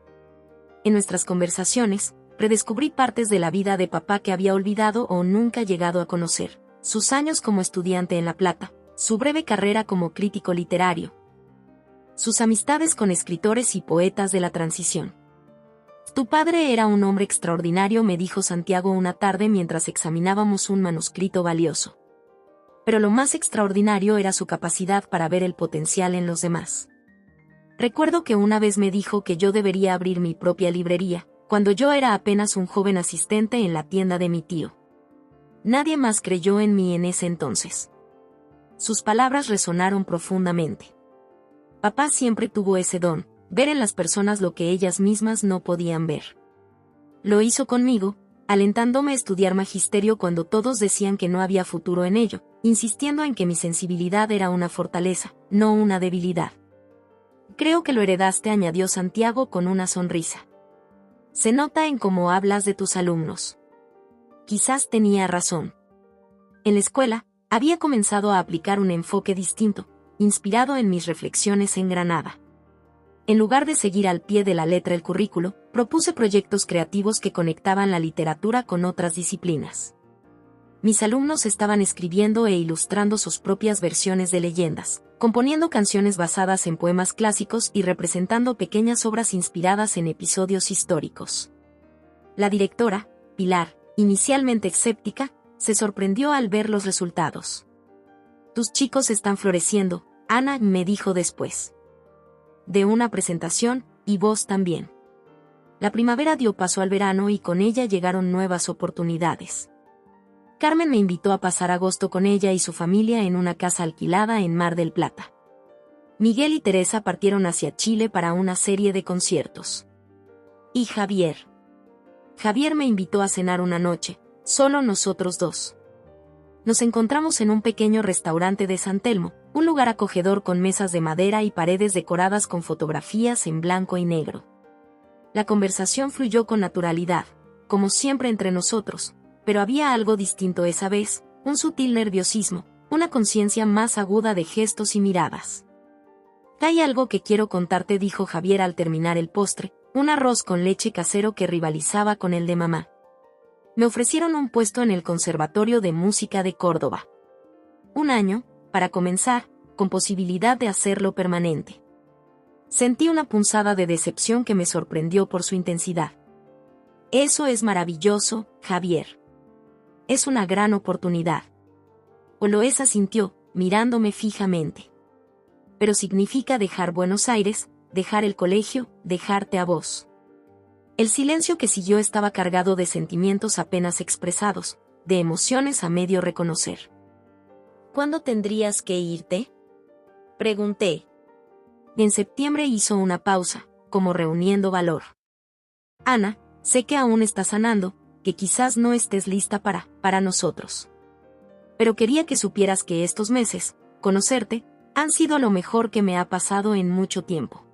A: En nuestras conversaciones, redescubrí partes de la vida de papá que había olvidado o nunca llegado a conocer. Sus años como estudiante en La Plata, su breve carrera como crítico literario, sus amistades con escritores y poetas de la transición. Tu padre era un hombre extraordinario, me dijo Santiago una tarde mientras examinábamos un manuscrito valioso. Pero lo más extraordinario era su capacidad para ver el potencial en los demás. Recuerdo que una vez me dijo que yo debería abrir mi propia librería, cuando yo era apenas un joven asistente en la tienda de mi tío. Nadie más creyó en mí en ese entonces. Sus palabras resonaron profundamente. Papá siempre tuvo ese don, ver en las personas lo que ellas mismas no podían ver. Lo hizo conmigo, alentándome a estudiar magisterio cuando todos decían que no había futuro en ello, insistiendo en que mi sensibilidad era una fortaleza, no una debilidad. Creo que lo heredaste, añadió Santiago con una sonrisa. Se nota en cómo hablas de tus alumnos. Quizás tenía razón. En la escuela, había comenzado a aplicar un enfoque distinto, inspirado en mis reflexiones en Granada. En lugar de seguir al pie de la letra el currículo, propuse proyectos creativos que conectaban la literatura con otras disciplinas. Mis alumnos estaban escribiendo e ilustrando sus propias versiones de leyendas, componiendo canciones basadas en poemas clásicos y representando pequeñas obras inspiradas en episodios históricos. La directora, Pilar, inicialmente escéptica, se sorprendió al ver los resultados. Tus chicos están floreciendo, Ana, me dijo después de una presentación, y vos también. La primavera dio paso al verano y con ella llegaron nuevas oportunidades. Carmen me invitó a pasar agosto con ella y su familia en una casa alquilada en Mar del Plata. Miguel y Teresa partieron hacia Chile para una serie de conciertos. Y Javier. Javier me invitó a cenar una noche, solo nosotros dos. Nos encontramos en un pequeño restaurante de San Telmo, un lugar acogedor con mesas de madera y paredes decoradas con fotografías en blanco y negro. La conversación fluyó con naturalidad, como siempre entre nosotros, pero había algo distinto esa vez, un sutil nerviosismo, una conciencia más aguda de gestos y miradas. Hay algo que quiero contarte, dijo Javier al terminar el postre, un arroz con leche casero que rivalizaba con el de mamá. Me ofrecieron un puesto en el Conservatorio de Música de Córdoba. Un año, para comenzar, con posibilidad de hacerlo permanente. Sentí una punzada de decepción que me sorprendió por su intensidad. Eso es maravilloso, Javier. Es una gran oportunidad. Oloesa asintió, mirándome fijamente. Pero significa dejar Buenos Aires, dejar el colegio, dejarte a vos. El silencio que siguió estaba cargado de sentimientos apenas expresados, de emociones a medio reconocer. ¿Cuándo tendrías que irte?, pregunté. En septiembre hizo una pausa, como reuniendo valor. Ana, sé que aún estás sanando, que quizás no estés lista para nosotros. Pero quería que supieras que estos meses, conocerte, han sido lo mejor que me ha pasado en mucho tiempo.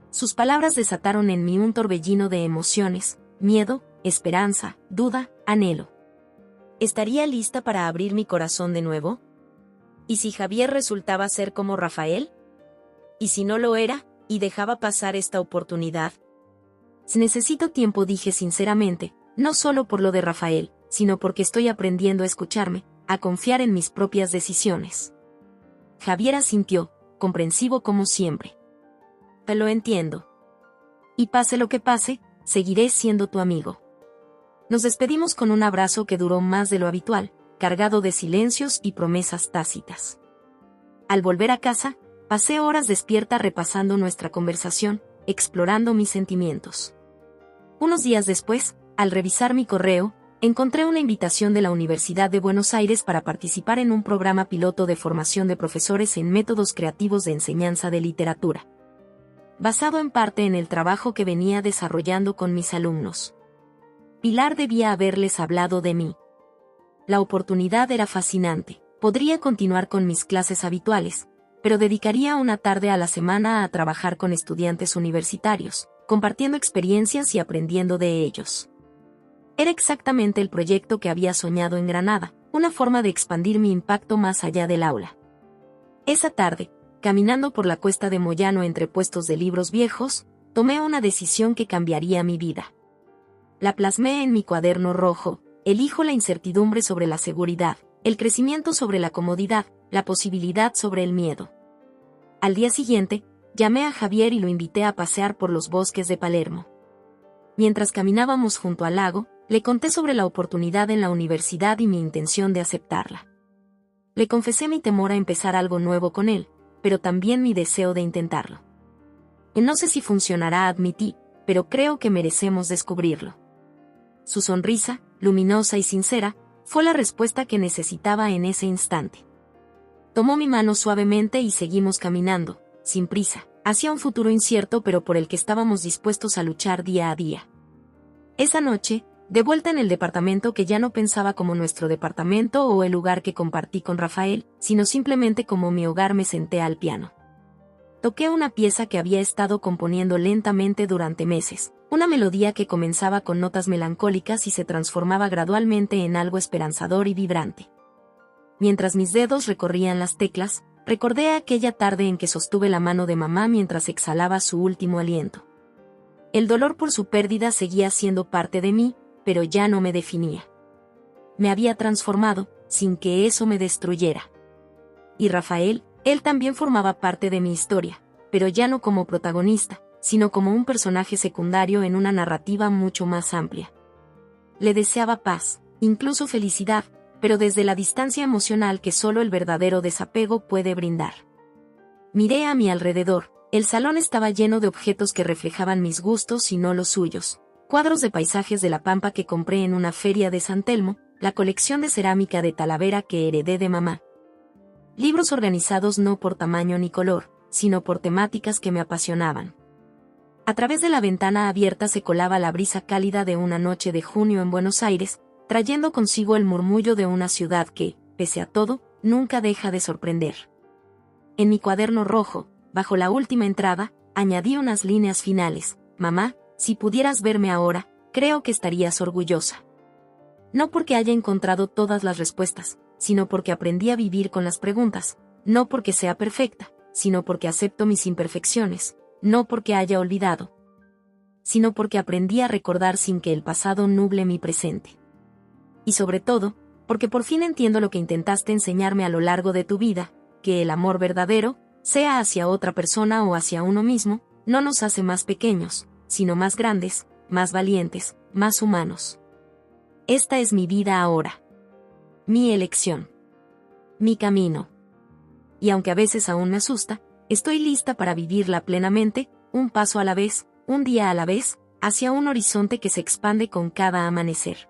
A: Sus palabras desataron en mí un torbellino de emociones, miedo, esperanza, duda, anhelo. ¿Estaría lista para abrir mi corazón de nuevo? ¿Y si Javier resultaba ser como Rafael? ¿Y si no lo era, y dejaba pasar esta oportunidad? Necesito tiempo, dije sinceramente, no solo por lo de Rafael, sino porque estoy aprendiendo a escucharme, a confiar en mis propias decisiones. Javier asintió, comprensivo como siempre. Te lo entiendo. Y pase lo que pase, seguiré siendo tu amigo. Nos despedimos con un abrazo que duró más de lo habitual, cargado de silencios y promesas tácitas. Al volver a casa, pasé horas despierta repasando nuestra conversación, explorando mis sentimientos. Unos días después, al revisar mi correo, encontré una invitación de la Universidad de Buenos Aires para participar en un programa piloto de formación de profesores en métodos creativos de enseñanza de literatura, basado en parte en el trabajo que venía desarrollando con mis alumnos. Pilar debía haberles hablado de mí. La oportunidad era fascinante. Podría continuar con mis clases habituales, pero dedicaría una tarde a la semana a trabajar con estudiantes universitarios, compartiendo experiencias y aprendiendo de ellos. Era exactamente el proyecto que había soñado en Granada, una forma de expandir mi impacto más allá del aula. Esa tarde, caminando por la cuesta de Moyano entre puestos de libros viejos, tomé una decisión que cambiaría mi vida. La plasmé en mi cuaderno rojo: elijo la incertidumbre sobre la seguridad, el crecimiento sobre la comodidad, la posibilidad sobre el miedo. Al día siguiente, llamé a Javier y lo invité a pasear por los bosques de Palermo. Mientras caminábamos junto al lago, le conté sobre la oportunidad en la universidad y mi intención de aceptarla. Le confesé mi temor a empezar algo nuevo con él, pero también mi deseo de intentarlo. No sé si funcionará, admití, pero creo que merecemos descubrirlo. Su sonrisa, luminosa y sincera, fue la respuesta que necesitaba en ese instante. Tomó mi mano suavemente y seguimos caminando, sin prisa, hacia un futuro incierto pero por el que estábamos dispuestos a luchar día a día. Esa noche, de vuelta en el departamento que ya no pensaba como nuestro departamento o el lugar que compartí con Rafael, sino simplemente como mi hogar, me senté al piano. Toqué una pieza que había estado componiendo lentamente durante meses, una melodía que comenzaba con notas melancólicas y se transformaba gradualmente en algo esperanzador y vibrante. Mientras mis dedos recorrían las teclas, recordé aquella tarde en que sostuve la mano de mamá mientras exhalaba su último aliento. El dolor por su pérdida seguía siendo parte de mí, pero ya no me definía. Me había transformado, sin que eso me destruyera. Y Rafael, él también formaba parte de mi historia, pero ya no como protagonista, sino como un personaje secundario en una narrativa mucho más amplia. Le deseaba paz, incluso felicidad, pero desde la distancia emocional que solo el verdadero desapego puede brindar. Miré a mi alrededor. El salón estaba lleno de objetos que reflejaban mis gustos y no los suyos. Cuadros de paisajes de la Pampa que compré en una feria de San Telmo, la colección de cerámica de Talavera que heredé de mamá. Libros organizados no por tamaño ni color, sino por temáticas que me apasionaban. A través de la ventana abierta se colaba la brisa cálida de una noche de junio en Buenos Aires, trayendo consigo el murmullo de una ciudad que, pese a todo, nunca deja de sorprender. En mi cuaderno rojo, bajo la última entrada, añadí unas líneas finales: mamá, si pudieras verme ahora, creo que estarías orgullosa. No porque haya encontrado todas las respuestas, sino porque aprendí a vivir con las preguntas, no porque sea perfecta, sino porque acepto mis imperfecciones, no porque haya olvidado, sino porque aprendí a recordar sin que el pasado nuble mi presente. Y sobre todo, porque por fin entiendo lo que intentaste enseñarme a lo largo de tu vida, que el amor verdadero, sea hacia otra persona o hacia uno mismo, no nos hace más pequeños, sino más grandes, más valientes, más humanos. Esta es mi vida ahora. Mi elección. Mi camino. Y aunque a veces aún me asusta, estoy lista para vivirla plenamente, un paso a la vez, un día a la vez, hacia un horizonte que se expande con cada amanecer.